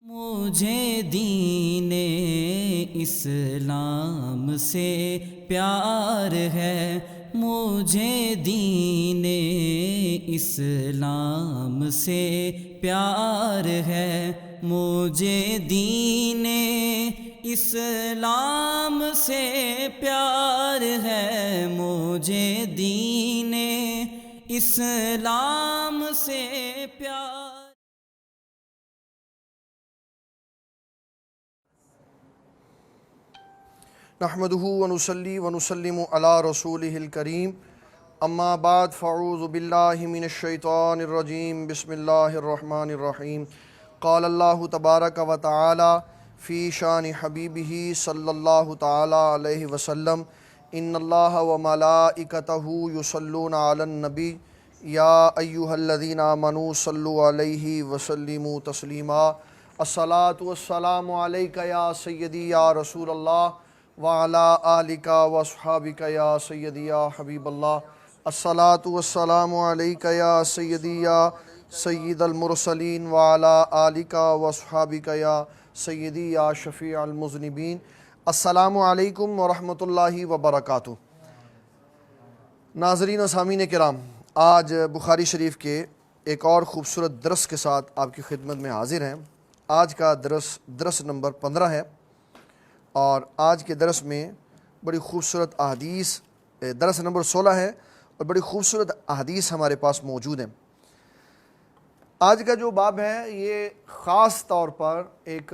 مجھے دین اسلام سے پیار ہے، مجھے دین اسلام سے پیار ہے، مجھے دین اسلام سے پیار ہے، مجھے دین اسلام سے پیار۔ نحمده ونصلي ونسلم على رسوله الكريم اما بعد فاعوذ بالله من الشيطان الرجيم بسم الله الرحمن الرحيم قال الله تبارك وتعالى في شان حبيبه صلى الله تعالى عليه وسلم ان الله وملائكته يصلون على النبي يا ايها الذين آمنوا صلوا عليه وسلموا تسليما الصلاة والسلام عليك يا سيدي يا رسول الله وعلى آلك وصحابك يا سيدي يا حبيب الله الصلاة والسلام عليك يا سيدي يا سيد المرسلين وعلى آلك وصحابك يا سيدي يا شفيع المذنبين السلام علیکم ورحمۃ اللہ وبرکاتہ۔ ناظرین و سامعین کرام، آج بخاری شریف کے ایک اور خوبصورت درس کے ساتھ آپ کی خدمت میں حاضر ہیں۔ آج کا درس نمبر 15 ہے، اور آج کے درس میں بڑی خوبصورت احادیث، درس نمبر 16 ہے اور بڑی خوبصورت احادیث ہمارے پاس موجود ہیں۔ آج کا جو باب ہے یہ خاص طور پر ایک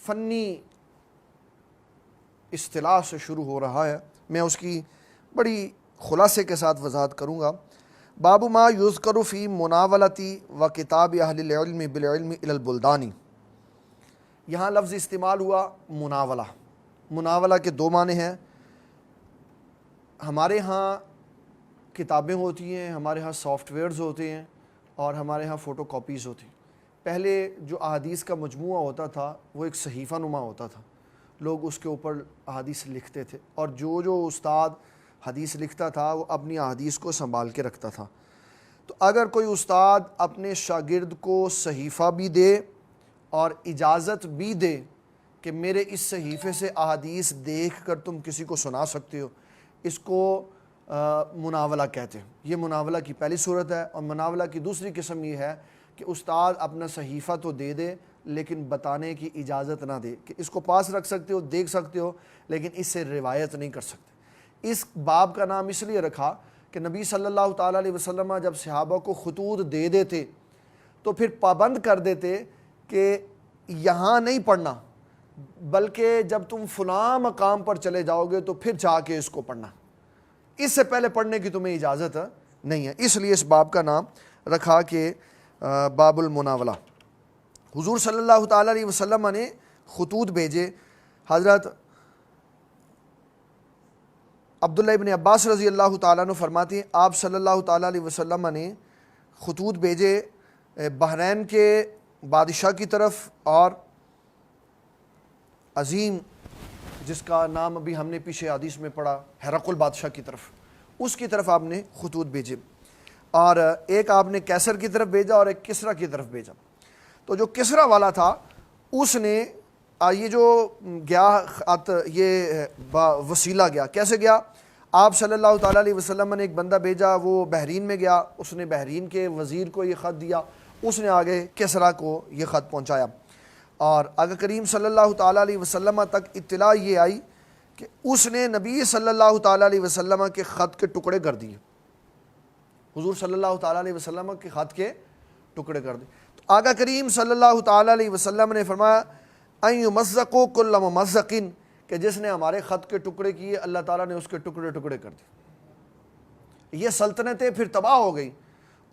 فنی اصطلاح سے شروع ہو رہا ہے، میں اس کی بڑی خلاصے کے ساتھ وضاحت کروں گا۔ باب ما یذکر فی مناولتی و کتاب اہل العلم بالعلم الی البلدانی۔ یہاں لفظ استعمال ہوا مناولہ۔ مناولہ کے دو معنی ہیں۔ ہمارے ہاں کتابیں ہوتی ہیں، ہمارے ہاں سافٹ ویئرز ہوتے ہیں، اور ہمارے ہاں فوٹو کاپیز ہوتی ہیں۔ پہلے جو احادیث کا مجموعہ ہوتا تھا وہ ایک صحیفہ نما ہوتا تھا، لوگ اس کے اوپر احادیث لکھتے تھے، اور جو استاد حدیث لکھتا تھا وہ اپنی احادیث کو سنبھال کے رکھتا تھا۔ تو اگر کوئی استاد اپنے شاگرد کو صحیفہ بھی دے اور اجازت بھی دے کہ میرے اس صحیفے سے احادیث دیکھ کر تم کسی کو سنا سکتے ہو، اس کو مناولہ کہتے ہیں۔ یہ مناولہ کی پہلی صورت ہے۔ اور مناولہ کی دوسری قسم یہ ہے کہ استاد اپنا صحیفہ تو دے دے لیکن بتانے کی اجازت نہ دے کہ اس کو پاس رکھ سکتے ہو، دیکھ سکتے ہو، لیکن اس سے روایت نہیں کر سکتے۔ اس باب کا نام اس لیے رکھا کہ نبی صلی اللہ تعالیٰ علیہ وسلم جب صحابہ کو خطوط دے دیتے تو پھر پابند کر دیتے کہ یہاں نہیں پڑھنا، بلکہ جب تم فلاں مقام پر چلے جاؤ گے تو پھر جا کے اس کو پڑھنا، اس سے پہلے پڑھنے کی تمہیں اجازت نہیں ہے۔ اس لیے اس باب کا نام رکھا کہ باب المناولہ۔ حضور صلی اللہ تعالیٰ علیہ وسلم نے خطوط بھیجے۔ حضرت عبداللہ ابن عباس رضی اللہ تعالیٰ عنہ فرماتے ہیں آپ صلی اللہ تعالیٰ علیہ وسلم نے خطوط بھیجے بحرین کے بادشاہ کی طرف، اور عظیم جس کا نام ابھی ہم نے پیچھے حدیث میں پڑھا ہرقل بادشاہ کی طرف، اس کی طرف آپ نے خطوط بھیجے، اور ایک آپ نے کیسر کی طرف بھیجا اور ایک کسریٰ کی طرف بھیجا۔ تو جو کسریٰ والا تھا اس نے یہ جو گیا خط، یہ وسیلہ گیا، کیسے گیا؟ آپ صلی اللہ تعالیٰ علیہ وسلم نے ایک بندہ بھیجا، وہ بحرین میں گیا، اس نے بحرین کے وزیر کو یہ خط دیا، اس نے آگے کسریٰ کو یہ خط پہنچایا، اور آقا کریم صلی اللہ تعالیٰ علیہ وسلم تک اطلاع یہ آئی کہ اس نے نبی صلی اللہ تعالیٰ علیہ وسلم کے خط کے ٹکڑے کر دیے۔ حضور صلی اللہ تعالیٰ علیہ وسلم کے خط کے ٹکڑے کر دیے۔ تو آقا کریم صلی اللہ تعالیٰ علیہ وسلم نے فرمایا ان یمزقوا کل ممزق، کہ جس نے ہمارے خط کے ٹکڑے کیے اللہ تعالیٰ نے اس کے ٹکڑے ٹکڑے کر دیے۔ یہ سلطنتیں پھر تباہ ہو گئی،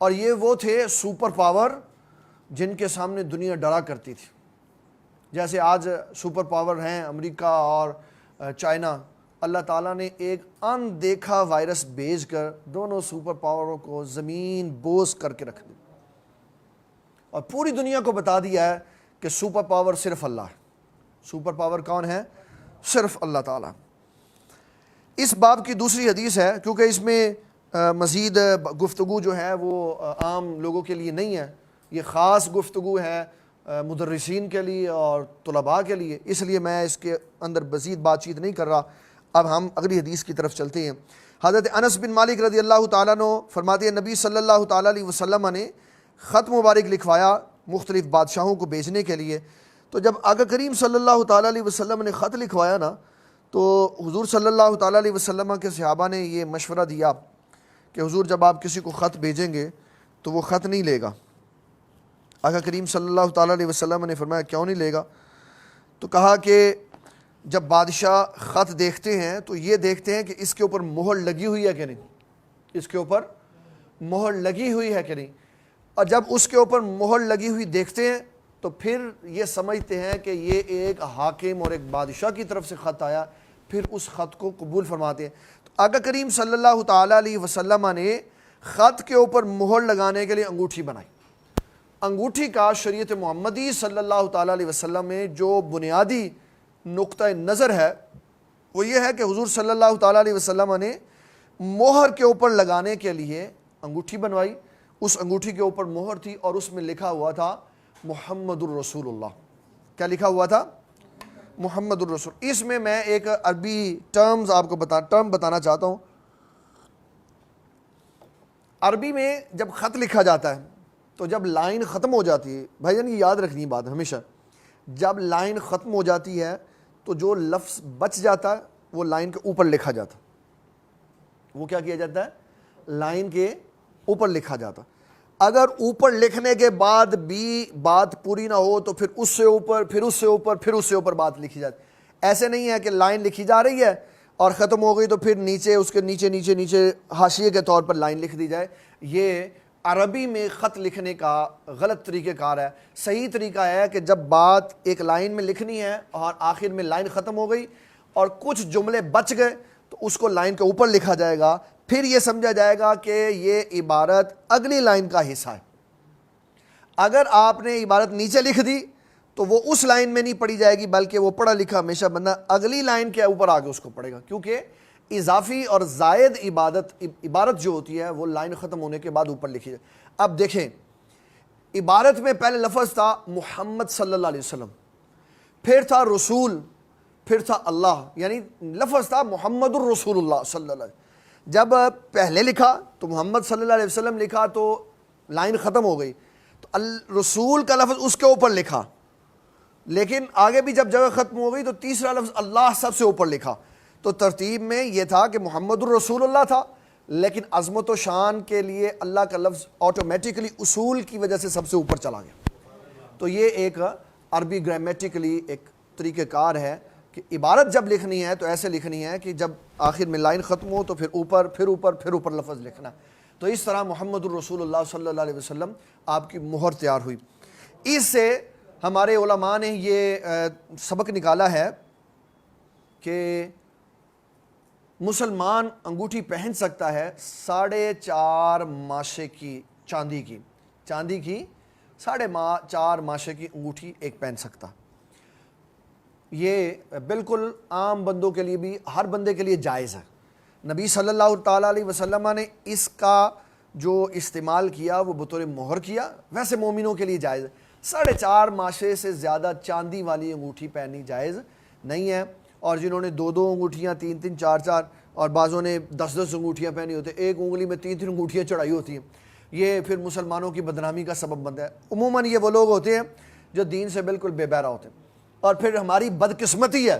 اور یہ وہ تھے سپر پاور جن کے سامنے دنیا ڈرا کرتی تھی۔ جیسے آج سپر پاور ہیں امریکہ اور چائنا، اللہ تعالیٰ نے ایک اندیکھا وائرس بھیج کر دونوں سپر پاوروں کو زمین بوس کر کے رکھ دی، اور پوری دنیا کو بتا دیا ہے کہ سپر پاور صرف اللہ ہے۔ سپر پاور کون ہے؟ صرف اللہ تعالیٰ۔ اس باب کی دوسری حدیث ہے، کیونکہ اس میں مزید گفتگو جو ہے وہ عام لوگوں کے لیے نہیں ہے، یہ خاص گفتگو ہے مدرسین کے لیے اور طلباء کے لیے، اس لیے میں اس کے اندر مزید بات چیت نہیں کر رہا۔ اب ہم اگلی حدیث کی طرف چلتے ہیں۔ حضرت انس بن مالک رضی اللہ تعالیٰ عنہ فرماتے ہیں نبی صلی اللہ تعالیٰ علیہ وسلم نے خط مبارک لکھوایا مختلف بادشاہوں کو بھیجنے کے لیے۔ تو جب آقا کریم صلی اللہ تعالیٰ علیہ وسلم نے خط لکھوایا نا، تو حضور صلی اللہ تعالیٰ علیہ وسلم کے صحابہ نے یہ مشورہ دیا کہ حضور جب آپ کسی کو خط بھیجیں گے تو وہ خط نہیں لے گا۔ آقا کریم صلی اللہ تعالیٰ علیہ وسلم نے فرمایا کیوں نہیں لے گا؟ تو کہا کہ جب بادشاہ خط دیکھتے ہیں تو یہ دیکھتے ہیں کہ اس کے اوپر مہر لگی ہوئی ہے کہ نہیں، اس کے اوپر مہر لگی ہوئی ہے کہ نہیں، اور جب اس کے اوپر مہر لگی ہوئی دیکھتے ہیں تو پھر یہ سمجھتے ہیں کہ یہ ایک حاکم اور ایک بادشاہ کی طرف سے خط آیا، پھر اس خط کو قبول فرماتے ہیں۔ تو آقا کریم صلی اللہ تعالیٰ علیہ وسلم نے خط کے اوپر مہر لگانے کے لیے انگوٹھی بنائی۔ انگوٹھی کا شریعت محمدی صلی اللہ تعالیٰ علیہ وسلم میں جو بنیادی نقطہ نظر ہے وہ یہ ہے کہ حضور صلی اللہ تعالیٰ علیہ وسلم نے مہر کے اوپر لگانے کے لیے انگوٹھی بنوائی۔ اس انگوٹھی کے اوپر مہر تھی اور اس میں لکھا ہوا تھا محمد الرسول اللہ۔ کیا لکھا ہوا تھا؟ محمد الرسول۔ اس میں ایک عربی ٹرم بتانا چاہتا ہوں۔ عربی میں جب خط لکھا جاتا ہے تو جب لائن ختم ہو جاتی ہے، بھائی جان یہ یاد رکھنی بات ہمیشہ، جب لائن ختم ہو جاتی ہے تو جو لفظ بچ جاتا ہے وہ لائن کے اوپر لکھا جاتا ہے۔ وہ کیا کیا جاتا ہے؟ لائن کے اوپر لکھا جاتا۔ اگر اوپر لکھنے کے بعد بھی بات پوری نہ ہو تو پھر اس سے اوپر، پھر اس سے اوپر، پھر اس سے اوپر بات لکھی جاتی۔ ایسے نہیں ہے کہ لائن لکھی جا رہی ہے اور ختم ہو گئی تو پھر نیچے اس کے نیچے حاشیے کے طور پر لائن لکھ دی جائے۔ یہ عربی میں خط لکھنے کا غلط طریقہ کار ہے۔ صحیح طریقہ ہے کہ جب بات ایک لائن میں لکھنی ہے اور آخر میں لائن ختم ہو گئی اور کچھ جملے بچ گئے تو اس کو لائن کے اوپر لکھا جائے گا، پھر یہ سمجھا جائے گا کہ یہ عبارت اگلی لائن کا حصہ ہے۔ اگر آپ نے عبارت نیچے لکھ دی تو وہ اس لائن میں نہیں پڑھی جائے گی، بلکہ وہ پڑھا لکھا ہمیشہ بندہ اگلی لائن کے اوپر آگے اس کو پڑھے گا، کیونکہ اضافی اور زائد عبارت جو ہوتی ہے وہ لائن ختم ہونے کے بعد اوپر لکھی جائے۔ اب دیکھیں، عبارت میں پہلے لفظ تھا محمد صلی اللہ علیہ وسلم، پھر تھا رسول، پھر تھا اللہ، یعنی لفظ تھا محمد الرسول اللہ صلی اللہ علیہ وسلم۔ جب پہلے لکھا تو محمد صلی اللہ علیہ وسلم لکھا تو لائن ختم ہو گئی، تو رسول کا لفظ اس کے اوپر لکھا، لیکن آگے بھی جب جگہ ختم ہو گئی تو تیسرا لفظ اللہ سب سے اوپر لکھا۔ تو ترتیب میں یہ تھا کہ محمد الرسول اللہ تھا، لیکن عظمت و شان کے لیے اللہ کا لفظ آٹومیٹکلی اصول کی وجہ سے سب سے اوپر چلا گیا۔ تو یہ ایک عربی گرامیٹیکلی ایک طریقہ کار ہے کہ عبارت جب لکھنی ہے تو ایسے لکھنی ہے کہ جب آخر میں لائن ختم ہو تو پھر اوپر، پھر اوپر، پھر اوپر لفظ لکھنا۔ تو اس طرح محمد الرسول اللہ صلی اللہ علیہ وسلم آپ کی مہر تیار ہوئی۔ اس سے ہمارے علماء نے یہ سبق نکالا ہے کہ مسلمان انگوٹھی پہن سکتا ہے 4.5 ماشے کی چاندی کی 4.5 ماشے کی انگوٹھی ایک پہن سکتا۔ یہ بالکل عام بندوں کے لیے بھی، ہر بندے کے لیے جائز ہے۔ نبی صلی اللہ تعالیٰ علیہ وسلم نے اس کا جو استعمال کیا وہ بطور مہر کیا، ویسے مومنوں کے لیے جائز ہے۔ 4.5 ماشے سے زیادہ چاندی والی انگوٹھی پہننی جائز نہیں ہے، اور جنہوں نے 2 انگوٹھیاں، 3 4 اور بعضوں نے 10 انگوٹھیاں پہنی ہوتی ہیں، ایک انگلی میں 3 انگوٹھیاں چڑھائی ہوتی ہیں، یہ پھر مسلمانوں کی بدنامی کا سبب بنتا ہے۔ عموماً یہ وہ لوگ ہوتے ہیں جو دین سے بالکل بے بہرا ہوتے ہیں، اور پھر ہماری بدقسمتی ہے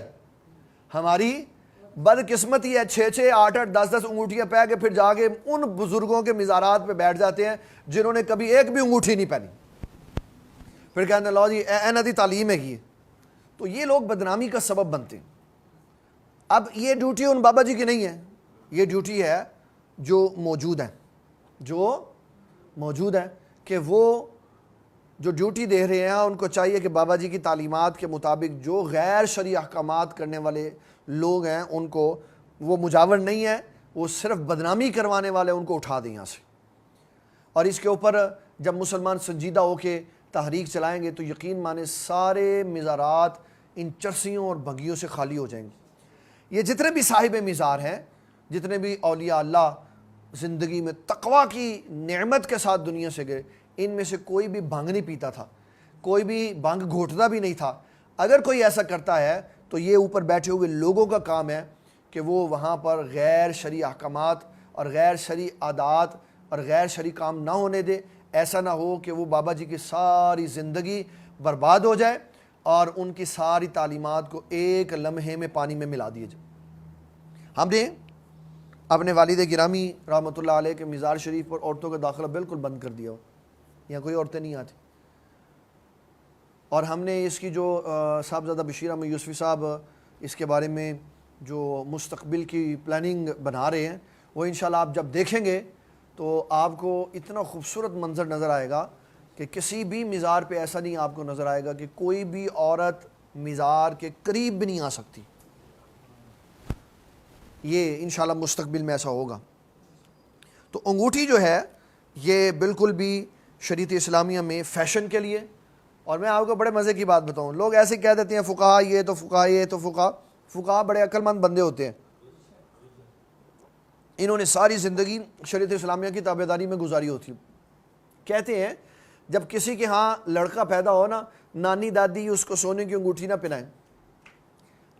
6 8 10 انگوٹھیاں پہ کے پھر جا کے ان بزرگوں کے مزارات پہ بیٹھ جاتے ہیں جنہوں نے کبھی ایک بھی انگوٹھی نہیں پہنی، پھر کہتے ہیں لو جی انہاں دی تعلیم ہے کی، تو یہ لوگ بدنامی کا سبب بنتے ہیں۔ اب یہ ڈیوٹی ان بابا جی کی نہیں ہے، یہ ڈیوٹی ہے جو موجود ہے کہ وہ جو ڈیوٹی دے رہے ہیں ان کو چاہیے کہ بابا جی کی تعلیمات کے مطابق جو غیر شرعی احکامات کرنے والے لوگ ہیں ان کو، وہ مجاور نہیں ہے، وہ صرف بدنامی کروانے والے، ان کو اٹھا دیں یہاں سے۔ اور اس کے اوپر جب مسلمان سنجیدہ ہو کے تحریک چلائیں گے تو یقین مانے سارے مزارات ان چرسیوں اور بھنگیوں سے خالی ہو جائیں گے۔ یہ جتنے بھی صاحب مزار ہیں، جتنے بھی اولیاء اللہ زندگی میں تقوی کی نعمت کے ساتھ دنیا سے گئے، ان میں سے کوئی بھی بھنگ نہیں پیتا تھا، کوئی بھی بھنگ گھوٹتا بھی نہیں تھا. اگر کوئی ایسا کرتا ہے تو یہ اوپر بیٹھے ہوئے لوگوں کا کام ہے کہ وہ وہاں پر غیر شرعی احکامات اور غیر شرعی عادات اور غیر شرعی کام نہ ہونے دے. ایسا نہ ہو کہ وہ بابا جی کی ساری زندگی برباد ہو جائے اور ان کی ساری تعلیمات کو ایک لمحے میں پانی میں ملا دیے جائے. ہم نے اپنے والد گرامی رحمۃ اللہ علیہ کے مزار شریف پر عورتوں کا داخلہ بالکل بند کر دیا ہو. یہاں کوئی عورتیں نہیں آتی. اور ہم نے اس کی جو صاحبزادہ بشیر احمد یوسفی صاحب اس کے بارے میں جو مستقبل کی پلاننگ بنا رہے ہیں وہ انشاءاللہ آپ جب دیکھیں گے تو آپ کو اتنا خوبصورت منظر نظر آئے گا کہ کسی بھی مزار پہ ایسا نہیں آپ کو نظر آئے گا کہ کوئی بھی عورت مزار کے قریب بھی نہیں آ سکتی. یہ انشاءاللہ مستقبل میں ایسا ہوگا. تو انگوٹھی جو ہے یہ بالکل بھی شریعت اسلامیہ میں فیشن کے لیے. اور میں آپ کو بڑے مزے کی بات بتاؤں, لوگ ایسے کہہ دیتے ہیں فقہا یہ تو فقہا یہ تو فقہا بڑے عقل مند بندے ہوتے ہیں. انہوں نے ساری زندگی شریعت اسلامیہ کی تابعداری میں گزاری ہوتی ہے. کہتے ہیں جب کسی کے ہاں لڑکا پیدا ہو نا, نانی دادی اس کو سونے کی انگوٹھی نہ پہنائیں.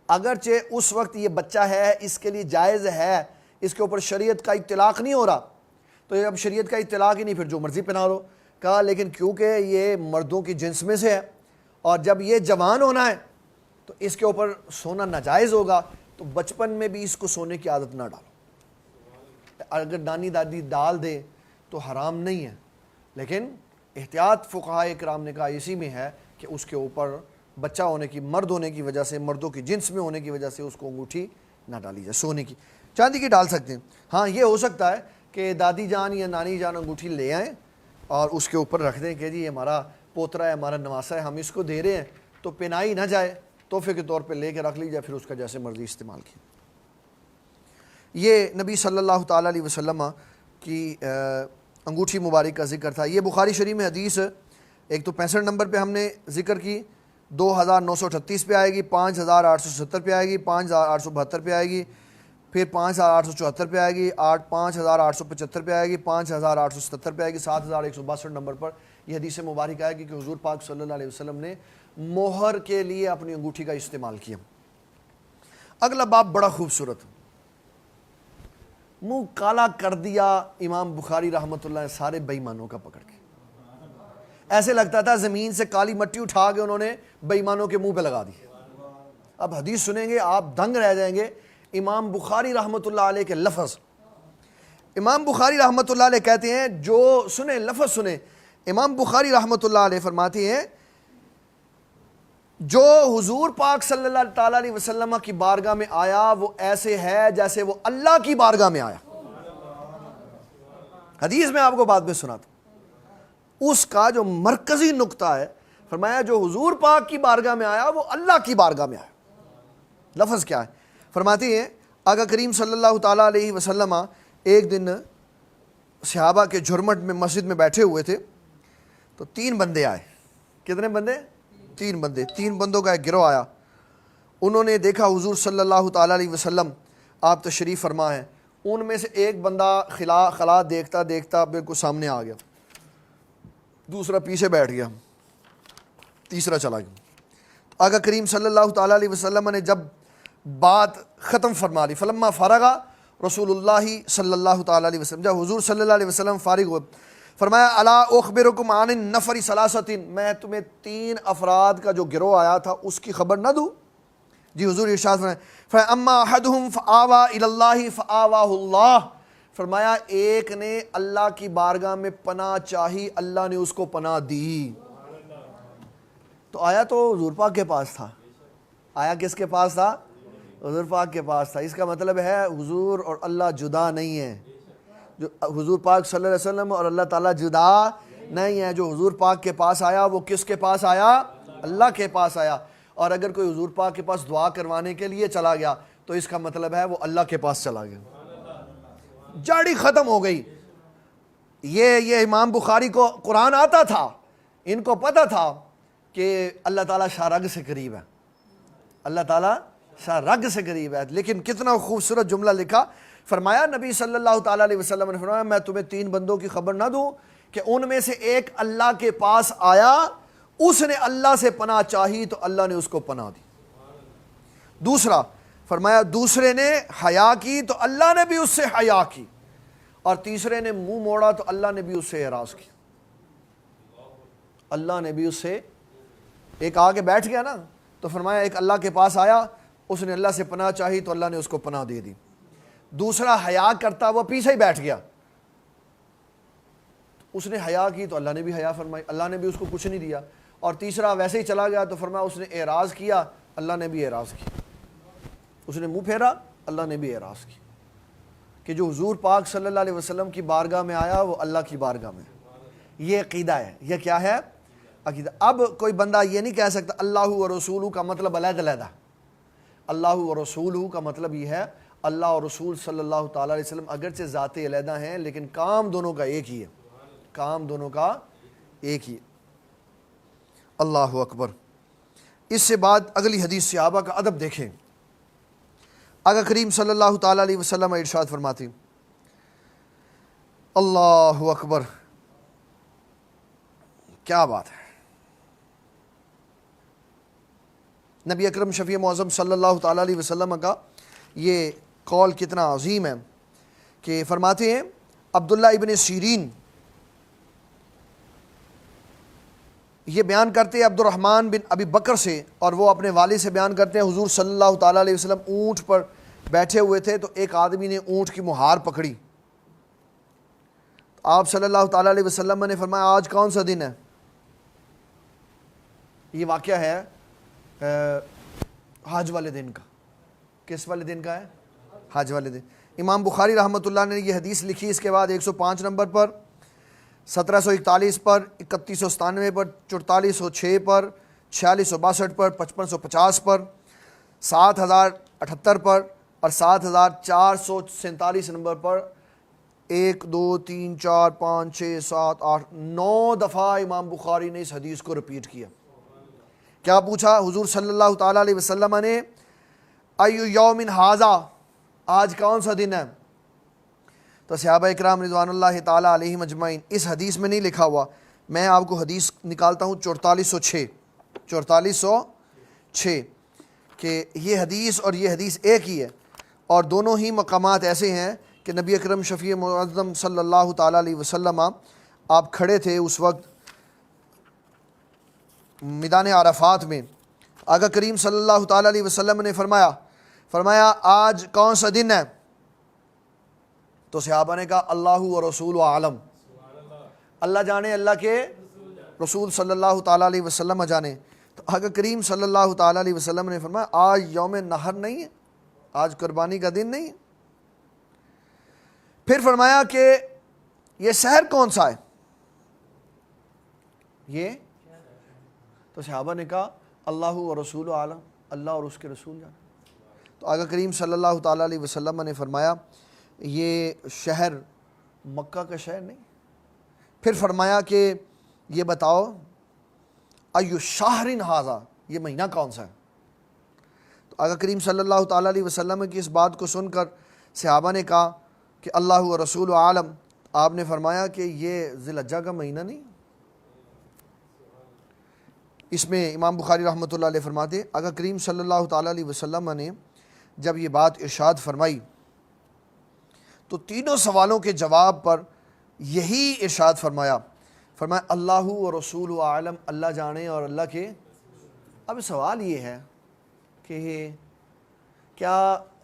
اگرچہ اس وقت یہ بچہ ہے, اس کے لیے جائز ہے, اس کے اوپر شریعت کا اطلاق نہیں ہو رہا, تو اب شریعت کا اطلاق ہی نہیں, پھر جو مرضی پہنا لو. کہا لیکن کیونکہ یہ مردوں کی جنس میں سے ہے اور جب یہ جوان ہونا ہے تو اس کے اوپر سونا ناجائز ہوگا, تو بچپن میں بھی اس کو سونے کی عادت نہ ڈالو. اگر نانی دادی ڈال دے تو حرام نہیں ہے, لیکن احتیاط فقہاء کرام نے کہا اسی میں ہے کہ اس کے اوپر بچہ ہونے کی, مرد ہونے کی وجہ سے, مردوں کی جنس میں ہونے کی وجہ سے اس کو انگوٹھی نہ ڈالی جائے. سونے کی, چاندی کی ڈال سکتے ہیں. ہاں یہ ہو سکتا ہے کہ دادی جان یا نانی جان انگوٹھی لے آئیں اور اس کے اوپر رکھ دیں کہ جی یہ ہمارا پوترا ہے, ہمارا نواسا ہے, ہم اس کو دے رہے ہیں, تو پہنائی نہ جائے, تحفے کے طور پہ لے کے رکھ لی جائے, پھر اس کا جیسے مرضی استعمال کیا. یہ نبی صلی اللہ تعالیٰ علیہ وسلم کی انگوٹھی مبارک کا ذکر تھا. یہ بخاری شریف میں حدیث ایک تو 65 نمبر پہ ہم نے ذکر کی, 2938 پہ آئے گی, 5870 پہ آئے گی, 5872 پہ آئے گی, پھر 5874 پہ آئے گی, 5875 پہ آئے گی, 5877 پہ آئے گی, 7162 نمبر پر یہ حدیث مبارک آئے گی کہ حضور پاک صلی اللہ علیہ وسلم نے مہر کے لیے اپنی انگوٹھی کا استعمال کیا. اگلا باب بڑا خوبصورت, منہ کالا کر دیا امام بخاری رحمۃ اللہ سارے بے ایمانوں کا پکڑ کے. ایسے لگتا تھا زمین سے کالی مٹی اٹھا کے انہوں نے بے ایمانوں کے منہ پہ لگا دی. اب حدیث سنیں گے آپ دنگ رہ جائیں گے. امام بخاری رحمۃ اللہ علیہ کے لفظ, امام بخاری رحمۃ اللہ علیہ کہتے ہیں, جو سنیں لفظ سنیں, امام بخاری رحمۃ اللہ علیہ فرماتے ہیں جو حضور پاک صلی اللہ تعالیٰ علیہ وسلم کی بارگاہ میں آیا وہ ایسے ہے جیسے وہ اللہ کی بارگاہ میں آیا. حدیث میں آپ کو بات میں سناتا ہوں, اس کا جو مرکزی نقطہ ہے, فرمایا جو حضور پاک کی بارگاہ میں آیا وہ اللہ کی بارگاہ میں آیا. لفظ کیا ہے؟ فرماتے ہیں آقا کریم صلی اللہ تعالیٰ علیہ وسلم ایک دن صحابہ کے جھرمٹ میں مسجد میں بیٹھے ہوئے تھے, تو 3 بندے آئے. کتنے بندے؟ 3 بندے. 3 بندوں کا ایک گروہ آیا. انہوں نے دیکھا حضور صلی اللہ تعالیٰ علیہ وسلم آپ تشریف فرما ہیں. ان میں سے ایک بندہ خلا دیکھتا دیکھتا بالکل سامنے آ گیا, دوسرا پیچھے بیٹھ گیا, تیسرا چلا گیا. آقا کریم صلی اللہ تعالیٰ علیہ وسلم نے جب بات ختم فرما لی, فلما فرغا رسول اللہ صلی اللہ تعالیٰ علیہ وسلم, جب حضور صلی اللہ علیہ وسلم فارغ ہوئے, فرمایا الا اخبرکم عن النفر ثلاثۃ, میں تمہیں 3 افراد کا جو گروہ آیا تھا اس کی خبر نہ دوں؟ جی حضور ارشاد فرمائے, فاما احدهم فآوى الى اللہ فآواه اللہ, فرمایا ایک نے اللہ کی بارگاہ میں پناہ چاہی, اللہ نے اس کو پناہ دی. تو آیا تو حضور پاک کے پاس تھا. آیا کس کے پاس تھا؟ حضور پاک کے پاس تھا. اس کا مطلب ہے حضور اور اللہ جدا نہیں ہے. جو حضور پاک صلی اللہ علیہ وسلم اور اللہ تعالیٰ جدا نہیں ہے. جو حضور پاک کے پاس آیا وہ کس کے پاس آیا؟ اللہ کے پاس آیا. اور اگر کوئی حضور پاک کے پاس دعا کروانے کے لیے چلا گیا تو اس کا مطلب ہے وہ اللہ کے پاس چلا گیا. جاڑی ختم ہو گئی. یہ امام بخاری کو قرآن آتا تھا, ان کو پتہ تھا کہ اللہ تعالیٰ شارگ سے قریب ہے, اللہ تعالیٰ شارگ سے قریب ہے. لیکن کتنا خوبصورت جملہ لکھا, فرمایا نبی صلی اللہ تعالیٰ علیہ وسلم نے فرمایا میں تمہیں 3 بندوں کی خبر نہ دوں کہ ان میں سے ایک اللہ کے پاس آیا, اس نے اللہ سے پناہ چاہی تو اللہ نے اس کو پناہ دی۔ دوسرا فرمایا دوسرے نے حیا کی تو اللہ نے بھی اس سے حیا کی، اور تیسرے نے منہ موڑا تو اللہ نے بھی اس سے اعراض کیا۔ اللہ نے بھی اس سے، ایک آگے بیٹھ گیا نا تو فرمایا ایک اللہ کے پاس آیا، اس نے اللہ سے پناہ چاہی تو اللہ نے اس کو پناہ دے دی۔ دوسرا حیا کرتا وہ پیچھے ہی بیٹھ گیا، اس نے حیا کی تو اللہ نے بھی حیا فرمائی، اللہ نے بھی اس کو کچھ نہیں دیا۔ اور تیسرا ویسے ہی چلا گیا تو فرمایا اس نے اعراض کیا، اللہ نے بھی اعراض کیا۔ اس نے منہ پھیرا، اللہ نے بھی اعراض کیا۔ کہ جو حضور پاک صلی اللہ علیہ وسلم کی بارگاہ میں آیا وہ اللہ کی بارگاہ میں، یہ عقیدہ ہے۔ یہ کیا ہے؟ عقیدہ۔ اب کوئی بندہ یہ نہیں کہہ سکتا اللہ و رسولہ کا مطلب علیحدہ علیحدہ۔ اللہ و رسولہ کا مطلب یہ ہے اللہ اور رسول صلی اللہ تعالیٰ علیہ وسلم اگرچہ ذات علیحدہ ہیں لیکن کام دونوں کا ایک ہی ہے، کام دونوں کا ایک ہی ہے۔ اللہ اکبر۔ اس سے بعد اگلی حدیث صحابہ کا ادب دیکھیں۔ آقا کریم صلی اللہ تعالیٰ علیہ وسلم ارشاد فرماتے، اللہ اکبر، کیا بات ہے۔ نبی اکرم شفیع معظم صلی اللہ تعالیٰ علیہ وسلم کا یہ قول کتنا عظیم ہے کہ فرماتے ہیں عبداللہ ابن سیرین یہ بیان کرتے ہیں عبد الرحمن بن ابی بکر سے، اور وہ اپنے والد سے بیان کرتے ہیں حضور صلی اللہ تعالیٰ علیہ وسلم اونٹ پر بیٹھے ہوئے تھے تو ایک آدمی نے اونٹ کی مہار پکڑی۔ آپ صلی اللہ تعالیٰ علیہ وسلم نے فرمایا آج کون سا دن ہے؟ یہ واقعہ ہے حج والے دن کا۔ کس والے دن کا ہے؟ حج والے دن۔ امام بخاری رحمۃ اللہ نے یہ حدیث لکھی اس کے بعد 105 نمبر پر، 1741 پر، 3197 پر، 4406 پر، 4662 پر، 5550 پر، 7078 پر اور 7447 نمبر پر 1 2 3 4 5 6 7 8 9 دفعہ امام بخاری نے اس حدیث کو رپیٹ کیا۔ کیا پوچھا حضور صلی اللہ تعالیٰ علیہ وسلم نے؟ ایو یوم ھذا، آج کون سا دن ہے؟ تو صحابہ اکرام رضوان اللہ تعالیٰ علیہم اجمعین، اس حدیث میں نہیں لکھا ہوا، میں آپ کو حدیث نکالتا ہوں 4406 کہ یہ حدیث اور یہ حدیث ایک ہی ہے، اور دونوں ہی مقامات ایسے ہیں کہ نبی اکرم شفیع معظم صلی اللہ تعالیٰ علیہ وسلم آپ کھڑے تھے اس وقت میدان عرفات میں۔ آقا کریم صلی اللہ تعالیٰ علیہ وسلم نے فرمایا آج کون سا دن ہے؟ تو صحابہ نے کہا اللہ و رسول عالم، اللہ جانے، اللہ کے رسول صلی اللہ تعالیٰ علیہ وسلم جانے۔ تو آقا کریم صلی اللہ تعالیٰ علیہ وسلم نے فرمایا آج یوم نحر نہیں ہے، آج قربانی کا دن نہیں ہے۔ پھر فرمایا کہ یہ شہر کون سا ہے؟ یہ تو صحابہ نے کہا اللہ و رسول عالم، اللہ اور اس کے رسول جانے۔ تو آقا کریم صلی اللہ تعالیٰ علیہ وسلم نے فرمایا یہ شہر مکہ کا شہر نہیں۔ پھر فرمایا کہ یہ بتاؤ ایو شہر ھذا، یہ مہینہ کون سا ہے؟ تو آقا کریم صلی اللہ تعالیٰ علیہ وسلم کی اس بات کو سن کر صحابہ نے کہا کہ اللہ و رسول عالم۔ آپ نے فرمایا کہ یہ ذی الحجہ کا مہینہ نہیں۔ اس میں امام بخاری رحمۃ اللہ علیہ فرماتے آقا کریم صلی اللہ تعالیٰ علیہ وسلم نے جب یہ بات ارشاد فرمائی تو تینوں سوالوں کے جواب پر یہی ارشاد فرمایا اللہ و رسول عالم، اللہ جانے اور اللہ کے۔ اب سوال یہ ہے کہ کیا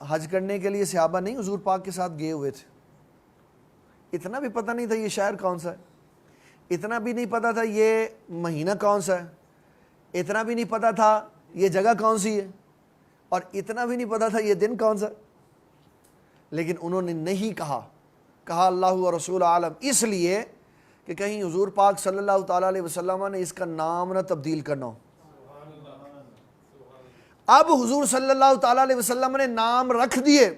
حج کرنے کے لیے صحابہ نہیں حضور پاک کے ساتھ گئے ہوئے تھے؟ اتنا بھی پتہ نہیں تھا یہ شہر کون سا ہے، اتنا بھی نہیں پتہ تھا یہ مہینہ کون سا ہے، اتنا بھی نہیں پتہ تھا یہ جگہ کون سی ہے، اور اتنا بھی نہیں پتہ تھا یہ دن کون سا ہے۔ لیکن انہوں نے نہیں کہا اللہ و رسول عالم، اس لیے کہ کہیں حضور پاک صلی اللہ تعالیٰ علیہ وسلم نے اس کا نام نہ تبدیل کرنا ہو۔ اب حضور صلی اللہ تعالیٰ علیہ وسلم نے نام رکھ دیے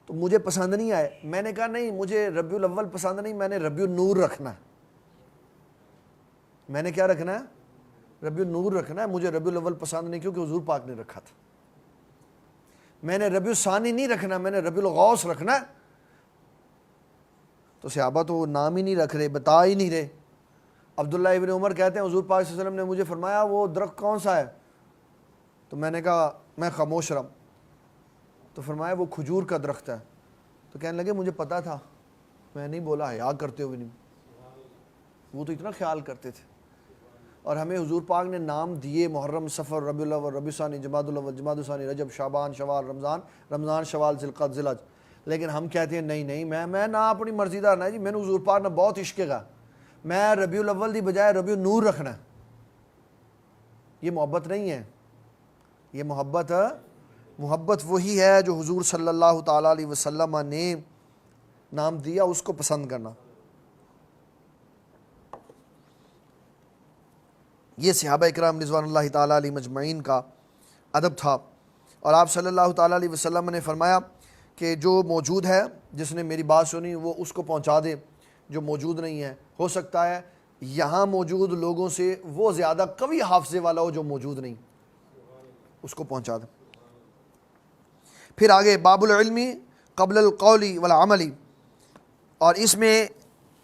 تو مجھے پسند نہیں آئے۔ میں نے کہا نہیں، مجھے ربیع الاول پسند نہیں، میں نے ربیع النور رکھنا ہے۔ میں نے کیا رکھنا ہے؟ ربیع النور رکھنا ہے۔ مجھے ربیع الاول پسند نہیں کیونکہ حضور پاک نے رکھا تھا۔ میں نے ربیع الثانی نہیں رکھنا، میں نے ربیع الغوث رکھنا ہے۔ تو صحابہ تو نام ہی نہیں رکھ رہے، بتا ہی نہیں رہے۔ عبداللہ ابن عمر کہتے ہیں حضور پاک صلی اللہ علیہ وسلم نے مجھے فرمایا وہ درخت کون سا ہے؟ تو میں نے کہا میں خاموش رہا. تو فرمایا وہ کھجور کا درخت ہے. تو کہنے لگے مجھے پتا تھا. میں نہیں بولا حیا کرتے ہوئے نہیں. وہ تو اتنا خیال کرتے تھے. اور ہمیں حضور پاک نے نام دیے محرم، صفر، ربیع الاول، ربیع الثانی، جمادی الاول، جمادی الثانی، رجب، شعبان، شوال، رمضان، رمضان، شوال، ذوالقعدہ، ذوالحج. لیکن ہم کہتے ہیں نہیں میں نہ اپنی مرضی دا رہنا جی. میں نے حضور پاک نے بہت عشق کا میں ربیع الاول دی بجائے ربیع النور رکھنا ہے. یہ محبت نہیں ہے. یہ محبت وہی ہے جو حضور صلی اللہ تعالیٰ علیہ وسلم نے نام دیا اس کو پسند کرنا. یہ صحابہ اکرام رضوان اللہ تعالیٰ علیہ مجمعین کا ادب تھا. اور آپ صلی اللہ تعالیٰ علیہ وسلم نے فرمایا کہ جو موجود ہے جس نے میری بات سنی وہ اس کو پہنچا دے جو موجود نہیں ہے. ہو سکتا ہے یہاں موجود لوگوں سے وہ زیادہ قوی حافظے والا ہو جو موجود نہیں، اس کو پہنچا دے. پھر آگے باب العلمی قبل القولی والعملی، اور اس میں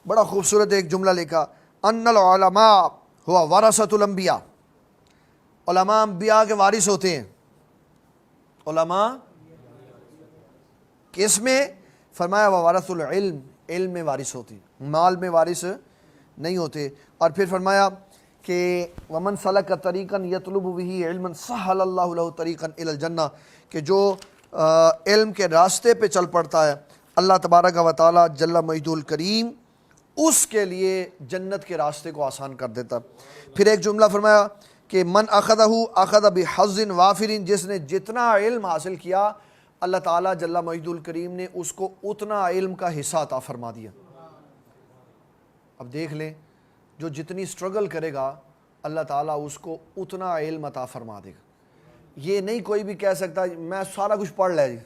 بڑا خوبصورت ایک جملہ لکھا ان العلماء ہوا ورثۃ الانبیاء. علماء انبیاء کے وارث ہوتے ہیں. علماء کس میں؟ فرمایا وورث العلم، علم میں وارث ہوتی، مال میں وارث نہیں ہوتے. اور پھر فرمایا کہ ومن سلک طریقا یطلب به علما سہل اللہ له طریقا الی الجنہ، کہ جو علم کے راستے پہ چل پڑتا ہے اللہ تبارک و تعالی جل مجدہ الکریم اس کے لیے جنت کے راستے کو آسان کر دیتا. پھر ایک جملہ فرمایا کہ من اخذہ اخذ بحظ وافر، جس نے جتنا علم حاصل کیا اللہ تعالیٰ جل مجدہ الکریم نے اس کو اتنا علم کا حصہ عطا فرما دیا. اب دیکھ لیں جو جتنی سٹرگل کرے گا اللہ تعالیٰ اس کو اتنا علم عطا فرما دے گا. یہ نہیں کوئی بھی کہہ سکتا میں سارا کچھ پڑھ لے جی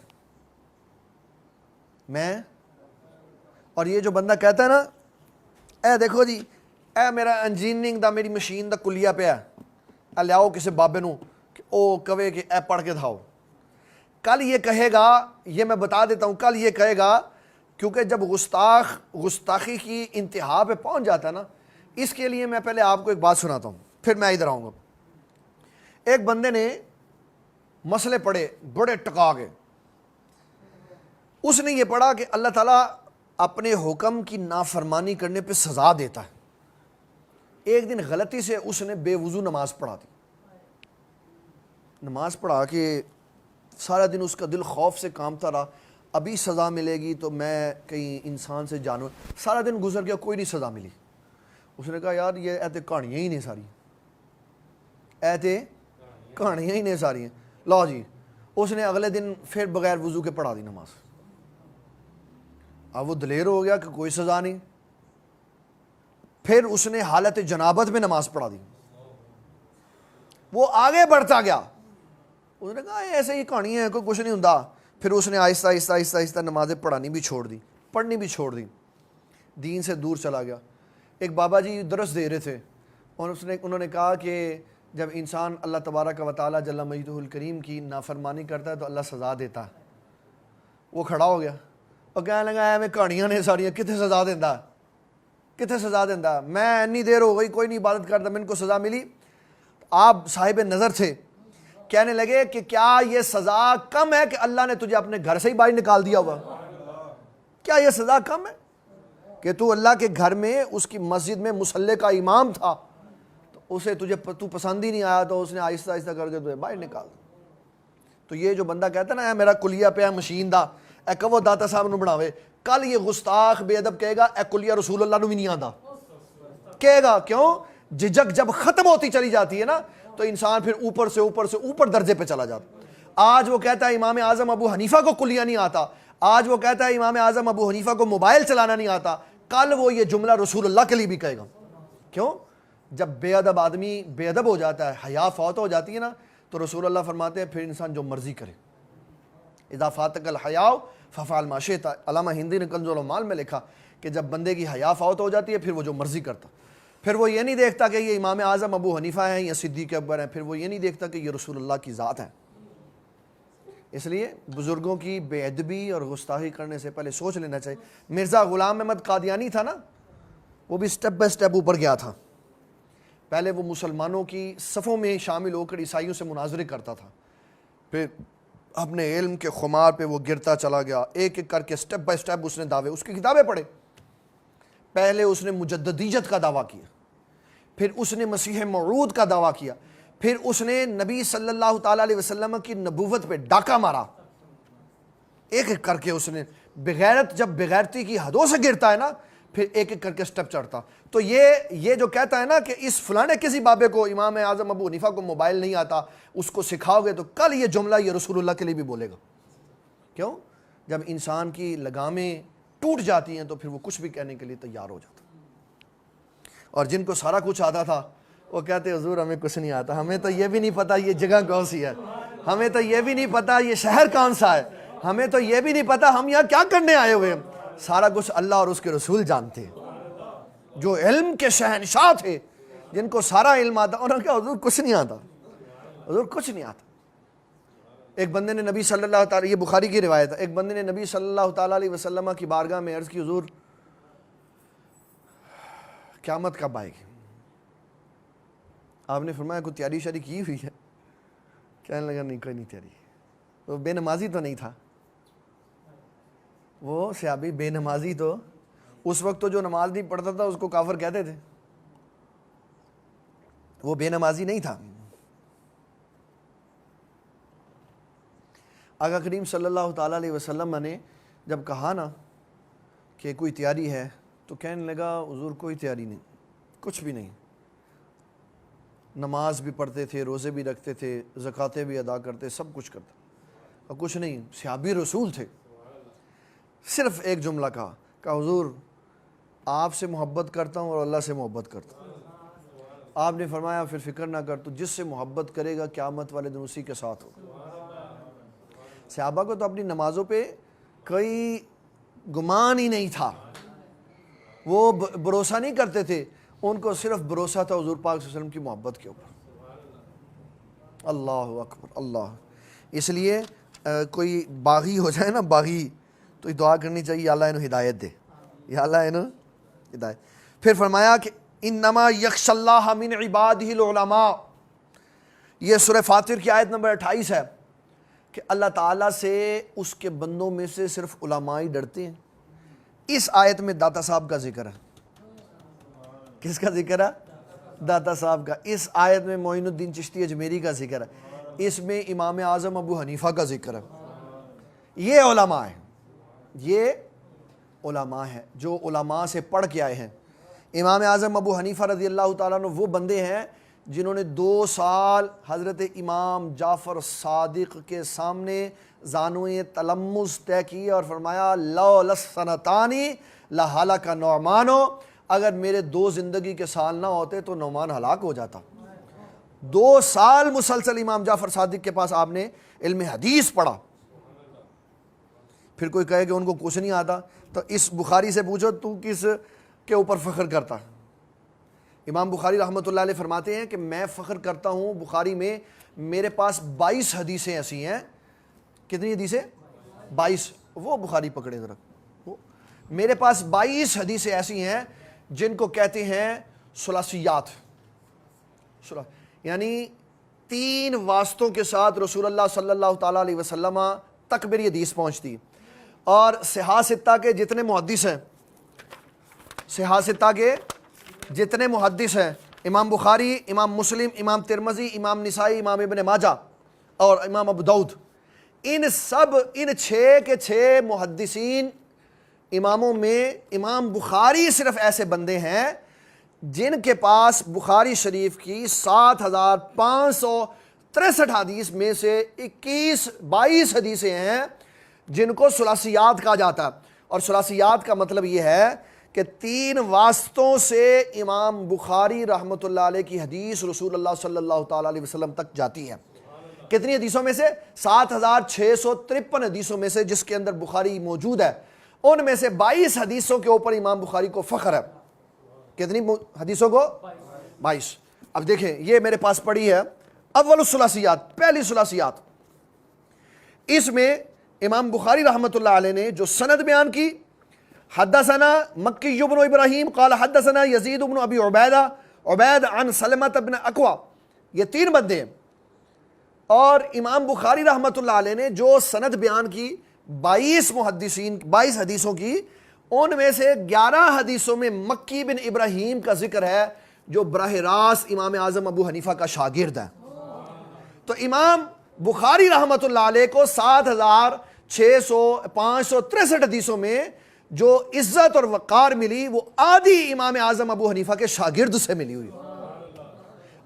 میں. اور یہ جو بندہ کہتا ہے نا اے دیکھو جی اے میرا انجینئرنگ دا میری مشین دا کلیا پہ ہے، لیاؤ کسی بابے نو کہ او کہے کہ اے پڑھ کے دھاؤ. کل یہ کہے گا، یہ میں بتا دیتا ہوں، کل یہ کہے گا کیونکہ جب گستاخی کی انتہا پہ پہنچ جاتا ہے نا. اس کے لیے میں پہلے آپ کو ایک بات سناتا ہوں پھر میں ادھر آؤں گا. ایک بندے نے مسئلے پڑھے بڑے ٹکا کے. اس نے یہ پڑھا کہ اللہ تعالیٰ اپنے حکم کی نافرمانی کرنے پہ سزا دیتا ہے. ایک دن غلطی سے اس نے بے وضو نماز پڑھا دی. نماز پڑھا کے سارا دن اس کا دل خوف سے کامتا رہا ابھی سزا ملے گی تو میں کہیں انسان سے جانور. سارا دن گزر گیا کوئی نہیں سزا ملی. اس نے کہا یار یہ ایتے کہانیاں ہی نہیں ساری، ایتے کہانیاں ہی نہیں ساری ہیں. لو جی اس نے اگلے دن پھر بغیر وضو کے پڑھا دی نماز. اب وہ دلیر ہو گیا کہ کوئی سزا نہیں. پھر اس نے حالت جنابت میں نماز پڑھا دی. وہ آگے بڑھتا گیا. اس نے کہا ایسے ہی کہانی ہے کوئی کچھ نہیں ہوندا. پھر اس نے آہستہ آہستہ آہستہ آہستہ نمازیں پڑھانی بھی چھوڑ دی، پڑھنی بھی چھوڑ دی، دین سے دور چلا گیا. ایک بابا جی درس دے رہے تھے اور انہوں نے کہا کہ جب انسان اللہ تبارک و تعالی جل مجدہ الکریم کی نافرمانی کرتا ہے تو اللہ سزا دیتا ہے. وہ کھڑا ہو گیا اور کہنے لگا میں کہانیاں نے ساریاں کتنے سزا دینا، کتنے سزا دینا، میں اتنی دیر ہو گئی کوئی نہیں عبادت کرتا میں ان کو سزا ملی. آپ صاحب نظر تھے، کہنے لگے کہ کیا یہ سزا کم ہے کہ اللہ نے تجھے اپنے گھر سے ہی باہر نکال دیا ہوا؟ کیا یہ سزا کم ہے کہ تو اللہ کے گھر میں اس کی مسجد میں مصلی کا امام تھا تو اسے تو پسند ہی نہیں آیا تو اس نے آہستہ آہستہ کر کے تجھے باہر نکال دیا. تو یہ جو بندہ کہتا ہے نا میرا کلیا پہ ہے مشین دا اے کہو داتا صاحب نو بناوے، کل یہ گستاخ بے ادب کہے گا اے کلیا رسول اللہ نو بھی نہیں آندا کہے گا. کیوں؟ جھجک جب ختم ہوتی چلی جاتی ہے نا تو انسان پھر اوپر سے اوپر درجے پہ چلا جاتا. آج وہ کہتا ہے امام اعظم ابو حنیفہ کو کلیا نہیں آتا، آج وہ کہتا ہے امام اعظم ابو حنیفہ کو موبائل چلانا نہیں آتا، کل وہ یہ جملہ رسول اللہ کے لیے بھی کہے گا. کیوں؟ جب بے ادب آدمی بے ادب ہو جاتا ہے، حیا فوت ہو جاتی ہے نا تو رسول اللہ فرماتے ہیں پھر انسان جو مرضی کرے. اذا فاتک الحیاء ففعل ما شئت. علامہ ہندی نے کنز العمال میں لکھا کہ جب بندے کی حیا فوت ہو جاتی ہے پھر وہ جو مرضی کرتا. پھر وہ یہ نہیں دیکھتا کہ یہ امام اعظم ابو حنیفہ ہیں یا صدیق اکبر ہیں، پھر وہ یہ نہیں دیکھتا کہ یہ رسول اللہ کی ذات ہے. اس لیے بزرگوں کی بے ادبی اور گستاخی کرنے سے پہلے سوچ لینا چاہیے. مرزا غلام احمد قادیانی تھا نا، وہ بھی سٹیپ بائی سٹیپ اوپر گیا تھا. پہلے وہ مسلمانوں کی صفوں میں شامل ہو کر عیسائیوں سے مناظرے کرتا تھا، پھر اپنے علم کے خمار پہ وہ گرتا چلا گیا، ایک ایک کر کے سٹیپ بائی سٹیپ اس نے دعوے، اس کی کتابیں پڑھے۔ پہلے اس نے مجددیت کا دعویٰ کیا، پھر اس نے مسیح موعود کا دعویٰ کیا، پھر اس نے نبی صلی اللہ تعالیٰ علیہ وسلم کی نبوت پہ ڈاکہ مارا، ایک ایک کر کے اس نے بغیرت، جب بغیرتی کی حدوں سے گرتا ہے نا پھر ایک ایک کر کے سٹیپ چڑھتا۔ تو یہ جو کہتا ہے نا کہ اس فلانے کسی بابے کو، امام اعظم ابو حنیفہ کو موبائل نہیں آتا، اس کو سکھاؤ گے تو کل یہ جملہ یہ رسول اللہ کے لیے بھی بولے گا۔ کیوں؟ جب انسان کی لگامیں ٹوٹ جاتی ہیں تو پھر وہ کچھ بھی کہنے کے لیے تیار ہو جاتا۔ اور جن کو سارا کچھ آتا تھا وہ کہتے حضور ہمیں کچھ نہیں آتا، ہمیں تو یہ بھی نہیں پتا یہ جگہ کون سی ہے، ہمیں تو یہ بھی نہیں پتا یہ شہر کون سا ہے، ہمیں تو یہ بھی نہیں پتا ہم یہاں کیا کرنے آئے ہوئے ہیں۔ سارا کچھ اللہ اور اس کے رسول جانتے ہیں، جو علم کے شہنشاہ تھے، جن کو سارا علم آتا، انہوں نے کہا حضور کچھ نہیں آتا، حضور کچھ نہیں آتا۔ ایک بندے نے نبی صلی اللہ تعالیٰ، یہ بخاری کی روایت ہے، ایک بندے نے نبی صلی اللہ تعالیٰ علیہ وسلم کی بارگاہ میں عرض کی حضور قیامت کب آئے گی؟ آپ نے فرمایا کوئی تیاری شاری کی ہوئی ہے؟ کہنے لگا نہیں کوئی نہیں تیاری۔ وہ بے نمازی تو نہیں تھا، وہ صحابی بے نمازی تو اس وقت تو جو نماز نہیں پڑھتا تھا اس کو کافر کہتے تھے، وہ بے نمازی نہیں تھا۔ آقا کریم صلی اللہ تعالیٰ علیہ وسلم نے جب کہا نا کہ کوئی تیاری ہے تو کہنے لگا حضور کوئی تیاری نہیں، کچھ بھی نہیں۔ نماز بھی پڑھتے تھے، روزے بھی رکھتے تھے، زکاتیں بھی ادا کرتے، سب کچھ کرتے، اور کچھ نہیں، صحابی رسول تھے۔ صرف ایک جملہ کہا کہ حضور آپ سے محبت کرتا ہوں اور اللہ سے محبت کرتا ہوں۔ آپ نے فرمایا پھر فکر نہ کر، تو جس سے محبت کرے گا قیامت والے دن اسی کے ساتھ ہوگا۔ صحابہ کو تو اپنی نمازوں پہ کوئی گمان ہی نہیں تھا، وہ بھروسہ نہیں کرتے تھے، ان کو صرف بھروسہ تھا حضور پاک صلی اللہ علیہ وسلم کی محبت کے اوپر۔ اللہ اکبر اللہ۔ اس لیے کوئی باغی ہو جائے نا، باغی، تو دعا کرنی چاہیے یا اللہ انہوں ہدایت دے، یا اللہ انہوں ہدایت۔ پھر فرمایا کہ انما یخشی اللہ من عبادہ العلماء، یہ سورہ فاطر کی آیت نمبر 28 ہے کہ اللہ تعالیٰ سے اس کے بندوں میں سے صرف علماء ہی ڈرتے ہیں۔ اس آیت میں داتا صاحب کا ذکر ہے۔ کس کا ذکر ہے؟ داتا صاحب کا۔ اس آیت میں معین الدین چشتی اجمیری کا ذکر ہے، اس میں امام اعظم ابو حنیفہ کا ذکر ہے۔ یہ علماء ہیں، یہ علماء ہیں جو علماء سے پڑھ کے آئے ہیں۔ امام اعظم ابو حنیفہ رضی اللہ تعالیٰ عنہ وہ بندے ہیں جنہوں نے 2 سال حضرت امام جعفر صادق کے سامنے زانوئے تلمذ طے کی اور فرمایا لولا السنتانی لہلک نعمان، اگر میرے 2 زندگی کے سال نہ ہوتے تو نعمان ہلاک ہو جاتا۔ 2 سال مسلسل امام جعفر صادق کے پاس آپ نے علم حدیث پڑھا۔ پھر کوئی کہے کہ ان کو کچھ نہیں آتا تو اس بخاری سے پوچھو تو کس کے اوپر فخر کرتا؟ امام بخاری رحمۃ اللہ علیہ فرماتے ہیں کہ میں فخر کرتا ہوں بخاری میں میرے پاس 22 حدیثیں ایسی ہیں۔ کتنی حدیثیں؟ 22۔ وہ بخاری پکڑے ذرا، میرے پاس 22 حدیثیں ایسی ہیں جن کو کہتے ہیں ثلاثیات، یعنی 3 واسطوں کے ساتھ رسول اللہ صلی اللہ تعالیٰ علیہ وسلم تک میری حدیث پہنچتی۔ اور صحاح ستہ کے جتنے محدث ہیں، صحاح ستہ کے جتنے محدث ہیں، امام بخاری، امام مسلم، امام ترمذی، امام نسائی، امام ابن ماجہ اور امام ابو داؤد، ان 6 کے 6 محدثین اماموں میں امام بخاری صرف ایسے بندے ہیں جن کے پاس بخاری شریف کی 7563 حدیث میں سے 22 حدیثیں ہیں جن کو ثلاثیات کہا جاتا ہے۔ اور ثلاثیات کا مطلب یہ ہے کہ 3 واسطوں سے امام بخاری رحمۃ اللہ علیہ کی حدیث رسول اللہ صلی اللہ تعالیٰ علیہ وسلم تک جاتی ہے۔ کتنی حدیثوں میں سے؟ 7653 حدیثوں میں سے، جس کے اندر بخاری موجود ہے، ان میں سے 22 حدیثوں کے اوپر امام بخاری کو فخر ہے۔ کتنی حدیثوں کو؟ 22۔ اب دیکھیں یہ میرے پاس پڑی ہے اول الثلاثیات، پہلی ثلاثیات۔ اس میں امام بخاری رحمۃ اللہ علیہ نے جو سند بیان کی، حدثنا مکی بن ابراہیم قال حدثنا یزید بن ابی عبیدہ عبید عن سلمۃ بن اکوا، یہ 3 بندے ہیں۔ اور امام بخاری رحمۃ اللہ علیہ نے جو سند بیان کی 22 حدیثوں کی، ان میں سے 11 حدیثوں میں مکی بن ابراہیم کا ذکر ہے جو براہ راست امام اعظم ابو حنیفہ کا شاگرد ہے۔ تو امام بخاری رحمۃ اللہ علیہ کو 563 حدیثوں میں جو عزت اور وقار ملی وہ آدھی امام اعظم ابو حنیفہ کے شاگرد سے ملی ہوئی،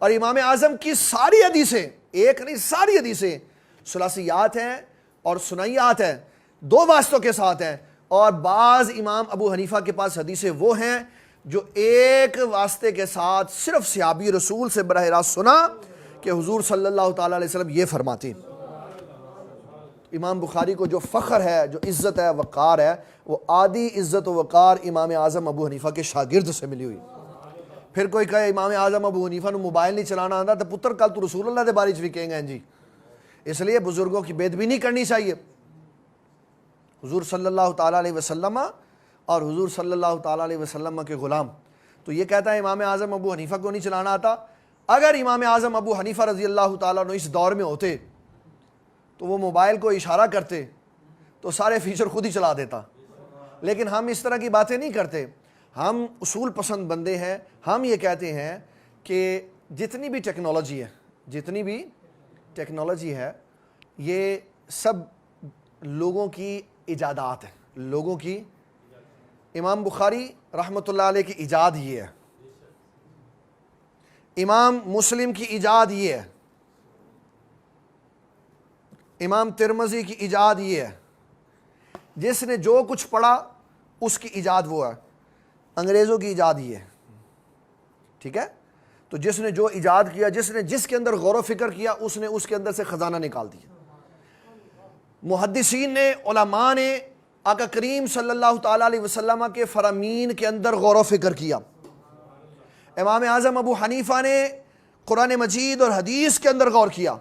اور امام اعظم کی ساری حدیثیں، ایک نہیں ساری حدیثیں ثلاثیات ہیں اور سنیات ہیں، 2 واسطوں کے ساتھ ہیں، اور بعض امام ابو حنیفہ کے پاس حدیثیں وہ ہیں جو ایک واسطے کے ساتھ صرف صحابی رسول سے براہ راست سنا کہ حضور صلی اللہ تعالیٰ علیہ وسلم یہ فرماتے ہیں۔ امام بخاری کو جو فخر ہے، جو عزت ہے، وقار ہے، وہ آدھی عزت و وقار امام اعظم ابو حنیفہ کے شاگرد سے ملی ہوئی۔ پھر کوئی کہے امام اعظم ابو حنیفہ نو موبائل نہیں چلانا آتا تو پتر کل تو رسول اللہ دے بارے بھی کہیں گے جی۔ اس لیے بزرگوں کی بے ادبی نہیں کرنی چاہیے۔ حضور صلی اللہ تعالیٰ علیہ وسلم اور حضور صلی اللہ تعالیٰ علیہ وسلم کے غلام، تو یہ کہتا ہے امام اعظم ابو حنیفہ کو نہیں چلانا آتا۔ اگر امام اعظم ابو حنیفہ رضی اللہ تعالیٰ عنہ اس دور میں ہوتے تو وہ موبائل کو اشارہ کرتے تو سارے فیچر خود ہی چلا دیتا، لیکن ہم اس طرح کی باتیں نہیں کرتے۔ ہم اصول پسند بندے ہیں۔ ہم یہ کہتے ہیں کہ جتنی بھی ٹیکنالوجی ہے یہ سب لوگوں کی ایجادات ہیں، لوگوں کی۔ امام بخاری رحمۃ اللہ علیہ کی ایجاد یہ ہے، امام مسلم کی ایجاد یہ ہے، امام ترمذی کی ایجاد یہ ہے۔ جس نے جو کچھ پڑھا اس کی ایجاد وہ ہے۔ انگریزوں کی ایجاد یہ ہے، ٹھیک ہے؟ تو جس نے جو ایجاد کیا، جس کے اندر غور و فکر کیا، اس نے اس کے اندر سے خزانہ نکال دیا۔ محدثین نے، علماء نے آقا کریم صلی اللہ تعالیٰ علیہ وسلم کے فرامین کے اندر غور و فکر کیا۔ امام اعظم ابو حنیفہ نے قرآن مجید اور حدیث کے اندر غور کیا،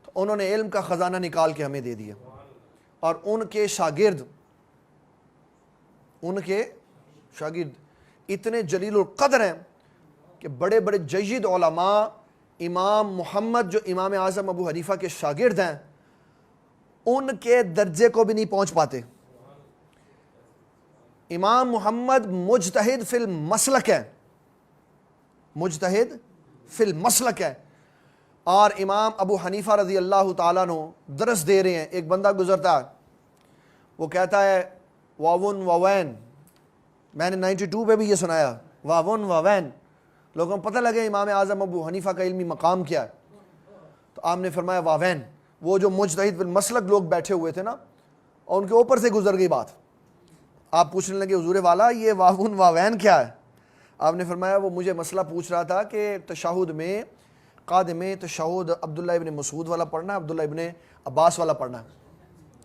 تو انہوں نے علم کا خزانہ نکال کے ہمیں دے دیا۔ اور ان کے شاگرد اتنے جلیل القدر ہیں کہ بڑے بڑے جید علماء امام محمد جو امام اعظم ابو حنیفہ کے شاگرد ہیں ان کے درجے کو بھی نہیں پہنچ پاتے۔ امام محمد مجتہد فی المسلک ہے، اور امام ابو حنیفہ رضی اللہ تعالیٰ عنہ درس دے رہے ہیں۔ ایک بندہ گزرتا ہے، وہ کہتا ہے واون واوین، میں نے 92 پہ بھی یہ سنایا، واون واوین، لوگوں کو پتہ لگے امام اعظم ابو حنیفہ کا علمی مقام کیا ہے، تو آپ نے فرمایا واوین۔ وہ جو مجتہد بالمسلک لوگ بیٹھے ہوئے تھے نا، اور ان کے اوپر سے گزر گئی بات۔ آپ پوچھنے لگے حضور والا یہ واون واوین کیا ہے؟ آپ نے فرمایا وہ مجھے مسئلہ پوچھ رہا تھا کہ تشہد میں، قادم تشہد عبداللہ ابن مسعود والا پڑھنا ہے، عبداللہ ابن عباس والا پڑھنا ہے۔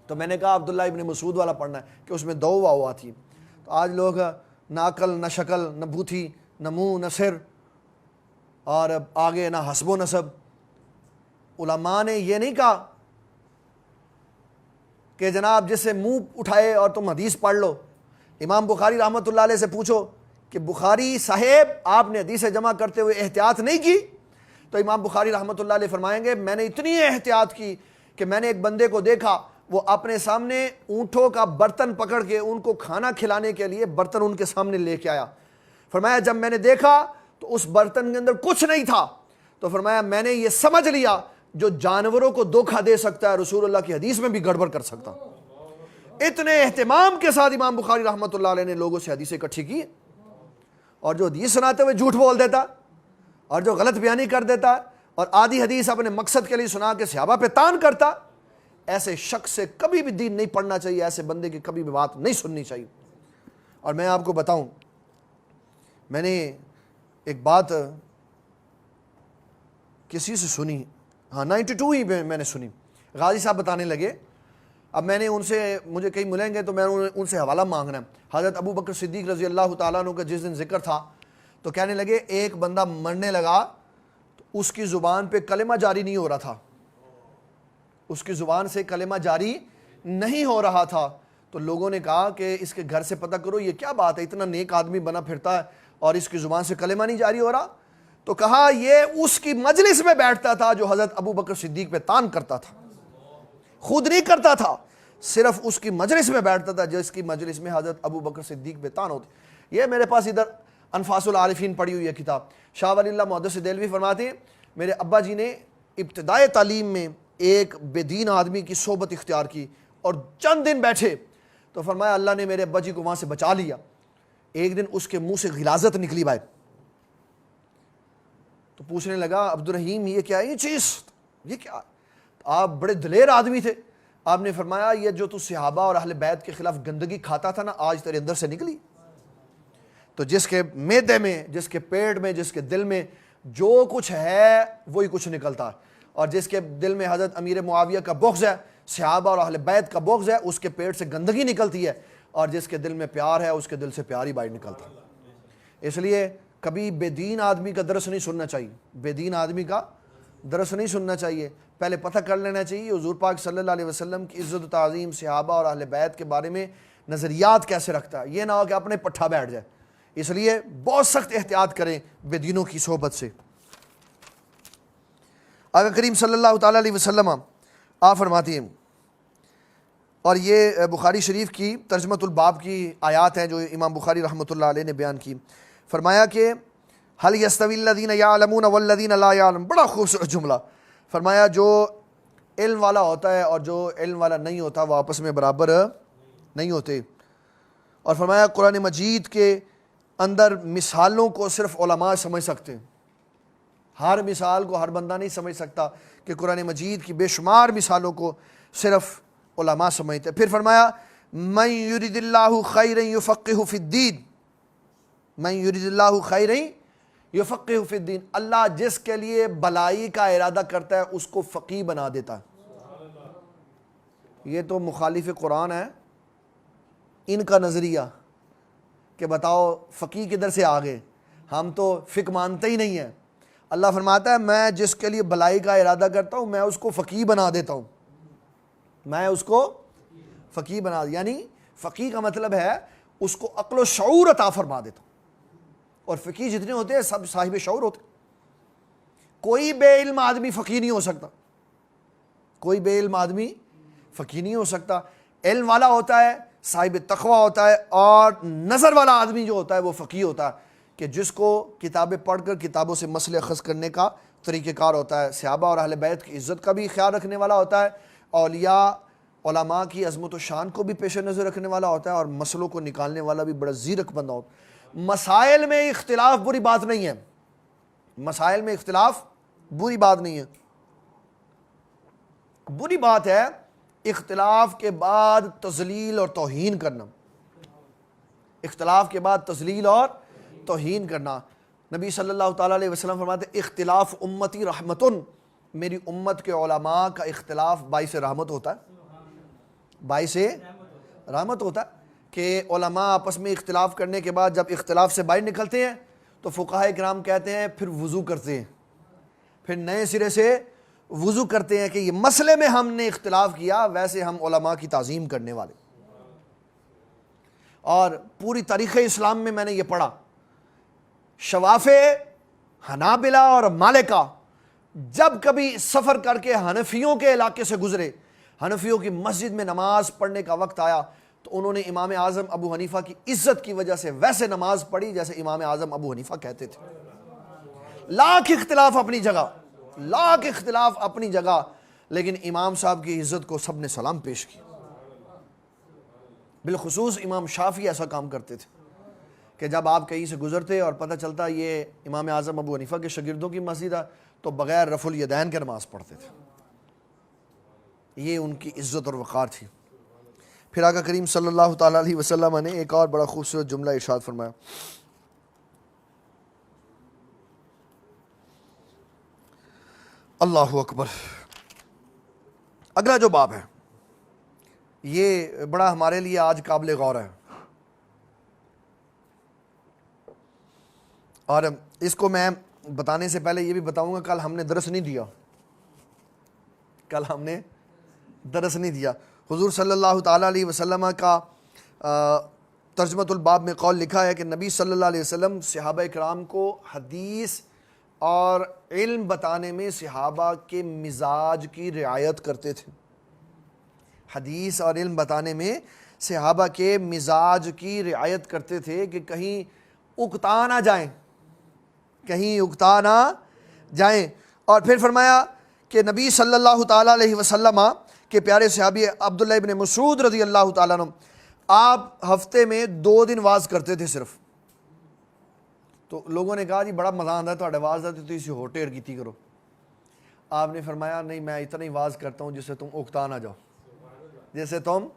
تو میں نے کہا عبداللہ ابن مسعود والا پڑھنا ہے کہ اس میں 2 واو آتی ہیں۔ تو آج لوگ نہ عقل نہ شکل نہ بوتھی نہ منہ نہ سر، اور آگے نہ حسب و نسب۔ علماء نے یہ نہیں کہا کہ جناب جس سے منہ اٹھائے اور تم حدیث پڑھ لو۔ امام بخاری رحمۃ اللہ علیہ سے پوچھو کہ بخاری صاحب آپ نے حدیث جمع کرتے ہوئے احتیاط نہیں کی؟ تو امام بخاری رحمۃ اللہ علیہ فرمائیں گے میں نے اتنی احتیاط کی کہ میں نے ایک بندے کو دیکھا، وہ اپنے سامنے اونٹوں کا برتن پکڑ کے ان کو کھانا کھلانے کے لیے برتن ان کے سامنے لے کے آیا۔ فرمایا جب میں نے دیکھا تو اس برتن کے اندر کچھ نہیں تھا، تو فرمایا میں نے یہ سمجھ لیا جو جانوروں کو دھوکہ دے سکتا ہے رسول اللہ کی حدیث میں بھی گڑبڑ کر سکتا۔ اتنے اہتمام کے ساتھ امام بخاری رحمۃ اللہ علیہ نے لوگوں سے حدیثیں اکٹھی کی، اور جو حدیث سناتے ہوئے جھوٹ بول دیتا اور جو غلط بیانی کر دیتا اور آدھی حدیث اپنے مقصد کے لیے سنا کے صحابہ پہ تان کرتا، ایسے شخص سے کبھی بھی دین نہیں پڑھنا چاہیے، ایسے بندے کی کبھی بھی بات نہیں سننی چاہیے۔ اور میں آپ کو بتاؤں، میں نے ایک بات کسی سے سنی، 92 ہی میں نے سنی، غازی صاحب بتانے لگے۔ اب میں نے ان سے، مجھے کہیں ملیں گے تو میں ان سے حوالہ مانگنا ہے۔ حضرت ابو بکر صدیق رضی اللہ تعالیٰ عنہ کا جس دن ذکر تھا تو کہنے لگے ایک بندہ مرنے لگا تو اس کی زبان پہ کلمہ جاری نہیں ہو رہا تھا، اس کی زبان سے کلمہ جاری نہیں ہو رہا تھا۔ تو لوگوں نے کہا کہ اس کے گھر سے پتہ کرو یہ کیا بات ہے، اتنا نیک آدمی بنا پھرتا ہے اور اس کی زبان سے کلمہ نہیں جاری ہو رہا۔ تو کہا یہ اس کی مجلس میں بیٹھتا تھا جو حضرت ابو بکر صدیق پہ تان کرتا تھا، خود نہیں کرتا تھا، صرف اس کی مجلس میں بیٹھتا تھا جس کی مجلس میں حضرت ابو بکر صدیق پہ تان ہوتی۔ یہ میرے پاس ادھر انفاس العارفین پڑھی ہوئی ہے کتاب، شاہ ولی اللہ محدث دہلوی فرماتے ہیں میرے ابا جی نے ابتدائی تعلیم میں ایک بے دین آدمی کی صحبت اختیار کی اور چند دن بیٹھے تو فرمایا اللہ نے میرے ابا جی کو وہاں سے بچا لیا۔ ایک دن اس کے منہ سے غلاظت نکلی بھائی، تو پوچھنے لگا عبد الرحیم یہ کیا ہے یہ چیز، یہ کیا؟ آپ بڑے دلیر آدمی تھے، آپ نے فرمایا یہ جو تو صحابہ اور اہل بیت کے خلاف گندگی کھاتا تھا نا آج تیرے اندر سے نکلی۔ تو جس کے معدے میں، جس کے پیٹ میں، جس کے دل میں جو کچھ ہے وہی کچھ نکلتا ہے، اور جس کے دل میں حضرت امیر معاویہ کا بغض ہے، صحابہ اور اہل بیت کا بغض ہے، اس کے پیٹ سے گندگی نکلتی ہے، اور جس کے دل میں پیار ہے اس کے دل سے پیار ہی باہر نکلتا ہے۔ اس لیے کبھی بے دین آدمی کا درس نہیں سننا چاہیے، بے دین آدمی کا درس نہیں سننا چاہیے، پہلے پتہ کر لینا چاہیے حضور پاک صلی اللہ علیہ وسلم کی عزت و تعظیم، صحابہ اور اہل بیت کے بارے میں نظریات کیسے رکھتا ہے، یہ نہ ہو کہ اپنے پٹھا بیٹھ جائے۔ اس لیے بہت سخت احتیاط کریں بے دینوں کی صحبت سے۔ آقا کریم صلی اللہ تعالیٰ علیہ وسلم آپ فرماتی ہیں، اور یہ بخاری شریف کی ترجمۃ الباب کی آیات ہیں جو امام بخاری رحمۃ اللہ علیہ نے بیان کی، فرمایا کہ هل يستوي الذين يعلمون والذين لا يعلمون، بڑا خوبصورت جملہ، فرمایا جو علم والا ہوتا ہے اور جو علم والا نہیں ہوتا وہ آپس میں برابر نہیں ہوتے، اور فرمایا قرآن مجید کے اندر مثالوں کو صرف علماء سمجھ سکتے ہیں، ہر مثال کو ہر بندہ نہیں سمجھ سکتا، کہ قرآن مجید کی بے شمار مثالوں کو صرف علماء سمجھتے۔ پھر فرمایا من یرید اللہ خیرا یفقہہ فی الدین، من یرید اللہ خیرا یفقہہ فی الدین، اللہ جس کے لیے بلائی کا ارادہ کرتا ہے اس کو فقیہ بنا دیتا ہے۔ یہ تو مخالف قرآن ہے ان کا نظریہ کہ بتاؤ فقیہ کدھر سے آ گئے، ہم تو فقہ مانتے ہی نہیں ہیں۔ اللہ فرماتا ہے میں جس کے لیے بلائی کا ارادہ کرتا ہوں میں اس کو فقیہ بنا دیتا ہوں، میں اس کو فقیہ بنا، یعنی فقیہ کا مطلب ہے اس کو عقل و شعور عطا فرما دیتا ہوں، اور فقیہ جتنے ہوتے ہیں سب صاحب شعور ہوتے ہیں۔ کوئی بے علم آدمی فقیہ نہیں ہو سکتا، کوئی بے علم آدمی فقیہ نہیں ہو سکتا، علم والا ہوتا ہے، صاحب تقوی ہوتا ہے، اور نظر والا آدمی جو ہوتا ہے وہ فقیہ ہوتا ہے، کہ جس کو کتابیں پڑھ کر کتابوں سے مسئلے اخذ کرنے کا طریقہ کار ہوتا ہے، صحابہ اور اہل بیت کی عزت کا بھی خیال رکھنے والا ہوتا ہے، اولیاء علماء کی عظمت و شان کو بھی پیش نظر رکھنے والا ہوتا ہے، اور مسئلوں کو نکالنے والا بھی بڑا زیرک بندہ ہوتا ہے۔ مسائل میں اختلاف بری بات نہیں ہے، مسائل میں اختلاف بری بات نہیں ہے، بری بات ہے اختلاف کے بعد تذلیل اور توہین کرنا، اختلاف کے بعد تذلیل اور توہین کرنا۔ نبی صلی اللہ تعالیٰ علیہ وسلم فرماتے اختلاف امتی رحمتن، میری امت کے علماء کا اختلاف باعث رحمت ہوتا ہے، باعث رحمت ہوتا ہے، کہ علماء آپس میں اختلاف کرنے کے بعد جب اختلاف سے باہر نکلتے ہیں تو فقہاء کرام کہتے ہیں پھر وضو کرتے ہیں، پھر نئے سرے سے وضو کرتے ہیں کہ یہ مسئلے میں ہم نے اختلاف کیا، ویسے ہم علماء کی تعظیم کرنے والے۔ اور پوری تاریخ اسلام میں میں نے یہ پڑھا، شوافع، حنابلہ اور مالکہ جب کبھی سفر کر کے حنفیوں کے علاقے سے گزرے، حنفیوں کی مسجد میں نماز پڑھنے کا وقت آیا تو انہوں نے امام اعظم ابو حنیفہ کی عزت کی وجہ سے ویسے نماز پڑھی جیسے امام اعظم ابو حنیفہ کہتے تھے۔ لاکھ اختلاف اپنی جگہ، لاکھ اختلاف اپنی جگہ، لیکن امام صاحب کی عزت کو سب نے سلام پیش کیا۔ بالخصوص امام شافعی ایسا کام کرتے تھے کہ جب آپ کہیں سے گزرتے اور پتہ چلتا یہ امام اعظم ابو حنیفہ کے شاگردوں کی مسجد ہے تو بغیر رفع الیدین کے نماز پڑھتے تھے، یہ ان کی عزت اور وقار تھی۔ پھر آقا کریم صلی اللہ تعالیٰ علیہ وسلم نے ایک اور بڑا خوبصورت جملہ ارشاد فرمایا، اللہ اکبر۔ اگلا جو باب ہے یہ بڑا ہمارے لیے آج قابل غور ہے، اور اس کو میں بتانے سے پہلے یہ بھی بتاؤں گا کل ہم نے درس نہیں دیا، کل ہم نے درس نہیں دیا۔ حضور صلی اللہ تعالیٰ علیہ وسلم کا ترجمۃ الباب میں قول لکھا ہے کہ نبی صلی اللہ علیہ وسلم صحابہ کرام کو حدیث اور علم بتانے میں صحابہ کے مزاج کی رعایت کرتے تھے. حدیث اور علم بتانے میں صحابہ کے مزاج کی رعایت کرتے تھے کہ کہیں اکتا نہ جائیں، کہیں اکتا نہ جائیں. اور پھر فرمایا کہ نبی صلی اللہ تعالیٰ علیہ وسلم کے پیارے صحابی عبداللہ ابن مسعود رضی اللہ تعالیٰ عنہ، آپ ہفتے میں 2 دن واز کرتے تھے صرف. تو لوگوں نے کہا جی بڑا مزہ آتا ہے تو واز آتے تو اسی ہو ٹیر کیتی کرو. آپ نے فرمایا نہیں، میں اتنا ہی واز کرتا ہوں جس سے تم اکتا نہ جاؤ، جیسے تم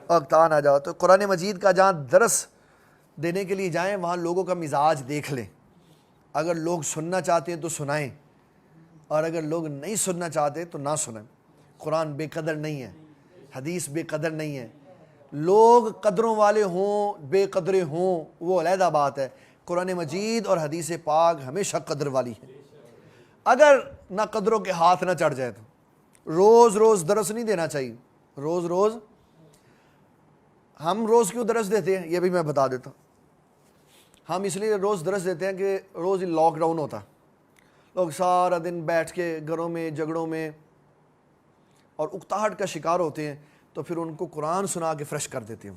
اکتا نہ جاؤ. تو قرآن مجید کا جہاں درس دینے کے لیے جائیں وہاں لوگوں کا مزاج دیکھ لیں. اگر لوگ سننا چاہتے ہیں تو سنائیں، اور اگر لوگ نہیں سننا چاہتے تو نہ سنیں. قرآن بے قدر نہیں ہے، حدیث بے قدر نہیں ہے. لوگ قدروں والے ہوں بے قدرے ہوں وہ علیحدہ بات ہے. قرآن مجید اور حدیث پاک ہمیشہ قدر والی ہے. اگر نہ قدروں کے ہاتھ نہ چڑھ جائے تو روز روز درس نہیں دینا چاہیے. روز روز ہم روز کیوں درس دیتے ہیں یہ بھی میں بتا دیتا ہوں. ہم اس لیے روز درس دیتے ہیں کہ روز ہی لاک ڈاؤن ہوتا، لوگ سارا دن بیٹھ کے گھروں میں جھگڑوں میں اور اکتاہٹ کا شکار ہوتے ہیں، تو پھر ان کو قرآن سنا کے فریش کر دیتے ہیں.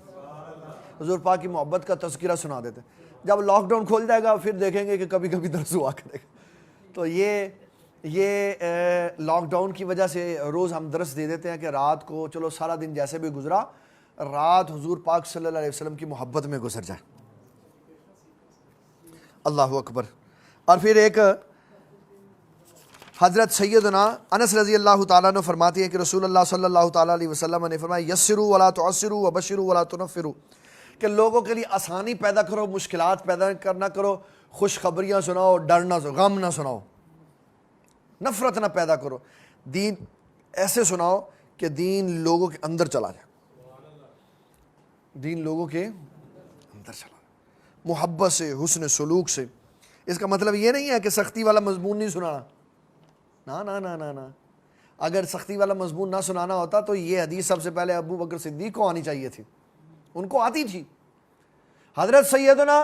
حضور پاک کی محبت کا تذکرہ سنا دیتے ہیں. جب لاک ڈاؤن کھول جائے گا پھر دیکھیں گے کہ کبھی کبھی درس ہوا کرے گا. تو یہ لاک ڈاؤن کی وجہ سے روز ہم درس دے دیتے ہیں کہ رات کو چلو سارا دن جیسے بھی گزرا، رات حضور پاک صلی اللہ علیہ وسلم کی محبت میں گزر جائے. اللہ اکبر. اور پھر ایک حضرت سیدنا انس رضی اللہ تعالیٰ عنہ فرماتی ہیں کہ رسول اللہ صلی اللہ تعالیٰ علیہ وسلم نے فرمایا یسروا ولا تعسروا وبشروا ولا تنفروا، کہ لوگوں کے لیے آسانی پیدا کرو، مشکلات پیدا کرنا کرو، خوشخبریاں سناؤ، ڈر نہ غم نہ سناؤ، نفرت نہ پیدا کرو. دین ایسے سناؤ کہ دین لوگوں کے اندر چلا جائے، دین لوگوں کے اندر چلا جائے محبت سے، حسن سلوک سے. اس کا مطلب یہ نہیں ہے کہ سختی والا مضمون نہیں سنانا، نا نا نا نا نا. اگر سختی والا مضمون نہ سنانا ہوتا تو یہ حدیث سب سے پہلے ابو بکر صدیق کو آنی چاہیے تھی، ان کو آتی تھی. حضرت سیدنا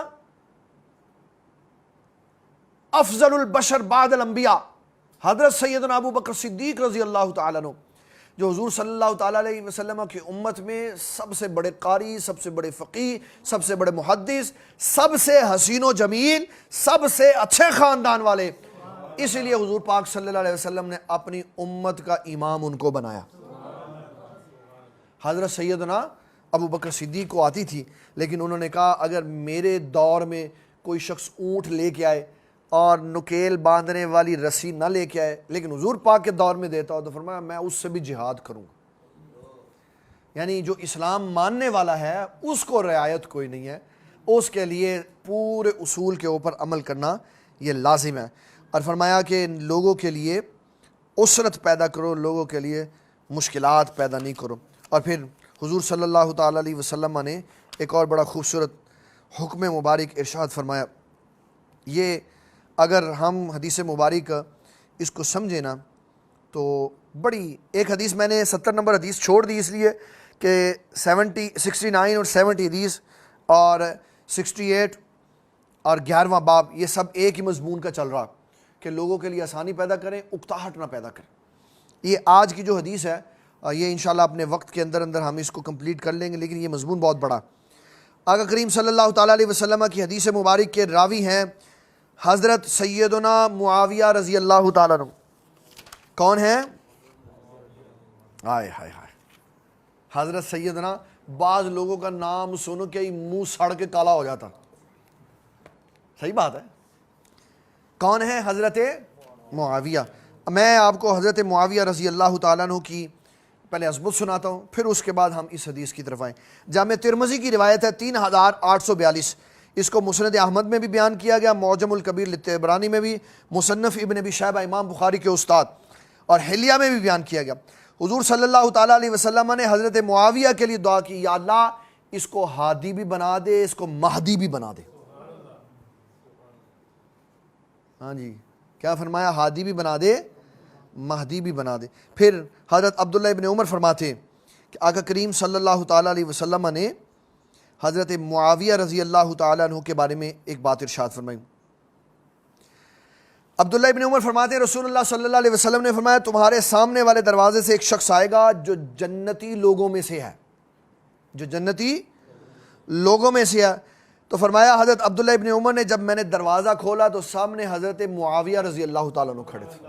افضل البشر بعد الانبیاء حضرت سیدنا ابو بکر صدیق رضی اللہ تعالیٰ عنہ، جو حضور صلی اللہ تعالیٰ علیہ وسلم کی امت میں سب سے بڑے قاری، سب سے بڑے فقیہ، سب سے بڑے محدث، سب سے حسین و جمیل، سب سے اچھے خاندان والے، اس لیے حضور پاک صلی اللہ علیہ وسلم نے اپنی امت کا امام ان کو بنایا. حضرت سیدنا ابو بکر صدیق کو آتی تھی، لیکن انہوں نے کہا اگر میرے دور میں کوئی شخص اونٹ لے کے آئے اور نکیل باندھنے والی رسی نہ لے کے آئے لیکن حضور پاک کے دور میں دیتا ہو تو فرمایا میں اس سے بھی جہاد کروں گا. یعنی جو اسلام ماننے والا ہے اس کو رعایت کوئی نہیں ہے، اس کے لیے پورے اصول کے اوپر عمل کرنا یہ لازم ہے. اور فرمایا کہ لوگوں کے لیے اسرت پیدا کرو، لوگوں کے لیے مشکلات پیدا نہیں کرو. اور پھر حضور صلی اللہ تعالیٰ علیہ وسلم نے ایک اور بڑا خوبصورت حکم مبارک ارشاد فرمایا. یہ اگر ہم حدیث مبارک اس کو سمجھیں نا تو بڑی، ایک حدیث میں نے 70 نمبر حدیث چھوڑ دی اس لیے کہ 69 اور 70 حدیث اور 68 اور 11واں باب یہ سب ایک ہی مضمون کا چل رہا کہ لوگوں کے لیے آسانی پیدا کریں، اکتاہٹ نہ پیدا کریں. یہ آج کی جو حدیث ہے یہ انشاءاللہ اپنے وقت کے اندر ہم اس کو کمپلیٹ کر لیں گے، لیکن یہ مضمون بہت بڑا. آقا کریم صلی اللہ تعالیٰ علیہ وسلم کی حدیث مبارک کے راوی ہیں حضرت سیدنا معاویہ رضی اللہ تعالیٰ عنہ. کون ہیں؟ آئے ہائے ہائے. حضرت سیدنا، بعض لوگوں کا نام سنو کہ منہ سڑ کے کالا ہو جاتا. صحیح بات ہے. کون ہے؟ حضرت معاویہ. میں آپ کو حضرت معاویہ رضی اللہ تعالیٰ عنہ کی پہلے عظمت سناتا ہوں، پھر اس کے بعد ہم اس حدیث کی طرف آئیں. جامع ترمذی کی روایت ہے 3842. اس کو مسند احمد میں بھی بیان کیا گیا، معجم الکبیر لطبرانی میں بھی، مصنف ابن ابی شیبہ امام بخاری کے استاد، اور حلیہ میں بھی بیان کیا گیا. حضور صلی اللہ تعالیٰ علیہ وسلم نے حضرت معاویہ کے لیے دعا کی، یا اللہ اس کو ہادی بھی بنا دے، اس کو مہدی بھی بنا دے. ہاں جی، کیا فرمایا؟ ہادی بھی بنا دے، مہدی بھی بنا دے. پھر حضرت عبداللہ ابن عمر فرماتے ہیں کہ آقا کریم صلی اللہ تعالیٰ علیہ وسلم نے حضرت معاویہ رضی اللہ تعالیٰ عنہ کے بارے میں ایک بات ارشاد فرمائی. عبداللہ ابن عمر فرماتے ہیں رسول اللہ صلی اللہ علیہ وسلم نے فرمایا تمہارے سامنے والے دروازے سے ایک شخص آئے گا جو جنتی لوگوں میں سے ہے، جو جنتی لوگوں میں سے ہے۔ تو فرمایا حضرت عبداللہ ابن عمر نے جب میں نے دروازہ کھولا تو سامنے حضرت معاویہ رضی اللہ تعالیٰ عنہ کھڑے تھے۔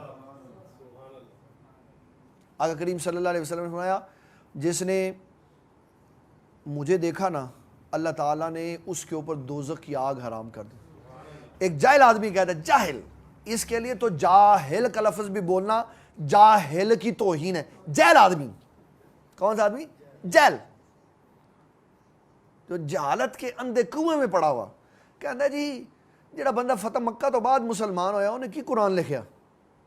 آقا کریم صلی اللہ علیہ وسلم نے فرمایا جس نے مجھے دیکھا نا اللہ تعالیٰ نے اس کے اوپر دوزخ کی آگ حرام کر دی۔ ایک جاہل آدمی کہتا ہے جاہل، اس کے لیے تو جاہل کا لفظ بھی بولنا جاہل کی توہین ہے۔ جاہل آدمی کون سا آدمی؟ جاہل، جو جہالت کے اندھے کنویں میں پڑا ہوا، کہتا ہے جی جڑا بندہ فتح مکہ تو بعد مسلمان ہویا انہیں کی قرآن لکھیا؟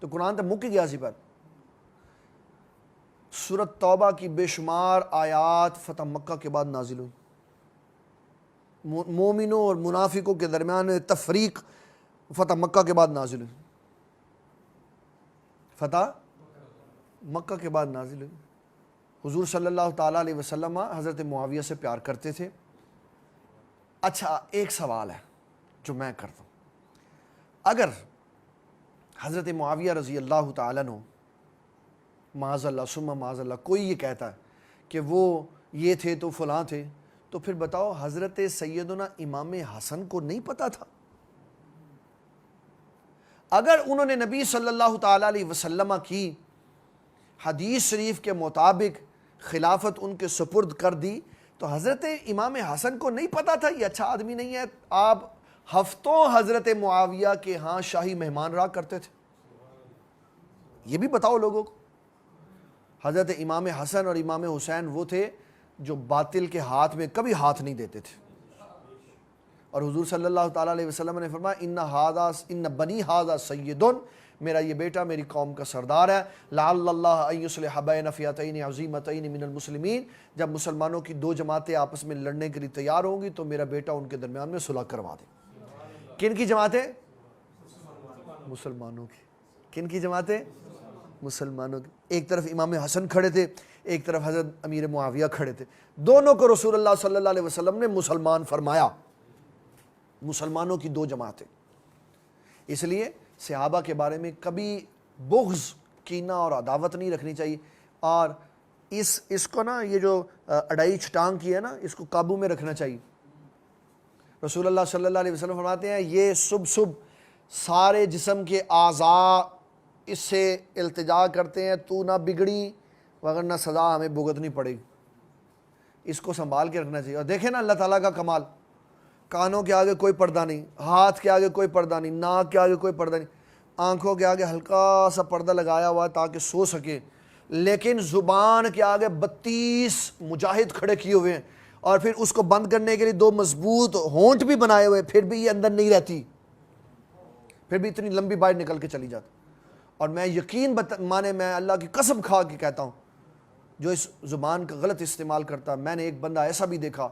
تو قرآن تو مک ہی گیا سی پر۔ سورۃ توبہ کی بے شمار آیات فتح مکہ کے بعد نازل ہوئی، مومنوں اور منافقوں کے درمیان تفریق فتح مکہ کے بعد نازل ہوئی، فتح مکہ کے بعد نازل ہوئی۔ حضور صلی اللہ تعالیٰ علیہ وسلم حضرت معاویہ سے پیار کرتے تھے۔ اچھا ایک سوال ہے جو میں کرتا ہوں، اگر حضرت معاویہ رضی اللہ تعالیٰ عنہ معاذ اللہ ثم معاذ اللہ کوئی یہ کہتا ہے کہ وہ یہ تھے تو فلاں تھے، تو پھر بتاؤ حضرت سیدنا امام حسن کو نہیں پتا تھا؟ اگر انہوں نے نبی صلی اللہ تعالیٰ علیہ وسلم کی حدیث شریف کے مطابق خلافت ان کے سپرد کر دی تو حضرت امام حسن کو نہیں پتا تھا یہ اچھا آدمی نہیں ہے؟ آپ ہفتوں حضرت معاویہ کے ہاں شاہی مہمان رہا کرتے تھے، یہ بھی بتاؤ لوگوں کو۔ حضرت امام حسن اور امام حسین وہ تھے جو باطل کے ہاتھ میں کبھی ہاتھ نہیں دیتے تھے، اور حضور صلی اللہ تعالیٰ علیہ وسلم نے فرمایا ان بنی ھذا سیدن، میرا یہ بیٹا میری قوم کا سردار ہے، لعل اللہ ان یصلح بین فئتین عظیمتین من المسلمین، جب مسلمانوں کی دو جماعتیں آپس میں لڑنے کے لیے تیار ہوں گی تو میرا بیٹا ان کے درمیان میں صلح کروا دے۔ کن کی جماعتیں؟ مسلمانوں کی۔ کن کی جماعتیں؟ مسلمانوں کی۔ ایک طرف امام حسن کھڑے تھے، ایک طرف حضرت امیر معاویہ کھڑے تھے، دونوں کو رسول اللہ صلی اللہ علیہ وسلم نے مسلمان فرمایا، مسلمانوں کی دو جماعتیں۔ اس لیے صحابہ کے بارے میں کبھی بغض، کینہ اور عداوت نہیں رکھنی چاہیے، اور اس کو نا یہ جو اڑائی چھٹانگ کی ہے نا اس کو قابو میں رکھنا چاہیے۔ رسول اللہ صلی اللہ علیہ وسلم فرماتے ہیں یہ صبح سارے جسم کے اعضاء اس سے التجا کرتے ہیں تو نہ بگڑی وگرنہ سزا ہمیں بھگتنی پڑے گی، اس کو سنبھال کے رکھنا چاہیے۔ اور دیکھیں نا اللہ تعالیٰ کا کمال، کانوں کے آگے کوئی پردہ نہیں، ہاتھ کے آگے کوئی پردہ نہیں، ناک کے آگے کوئی پردہ نہیں، آنکھوں کے آگے ہلکا سا پردہ لگایا ہوا تاکہ سو سکے، لیکن زبان کے آگے 32 مجاہد کھڑے کیے ہوئے ہیں، اور پھر اس کو بند کرنے کے لیے 2 مضبوط ہونٹ بھی بنائے ہوئے، پھر بھی یہ اندر نہیں رہتی، پھر بھی اتنی لمبی باہر نکل کے چلی جاتی۔ اور میں یقین مانے میں اللہ کی قسم کھا کے کہتا ہوں جو اس زبان کا غلط استعمال کرتا، میں نے ایک بندہ ایسا بھی دیکھا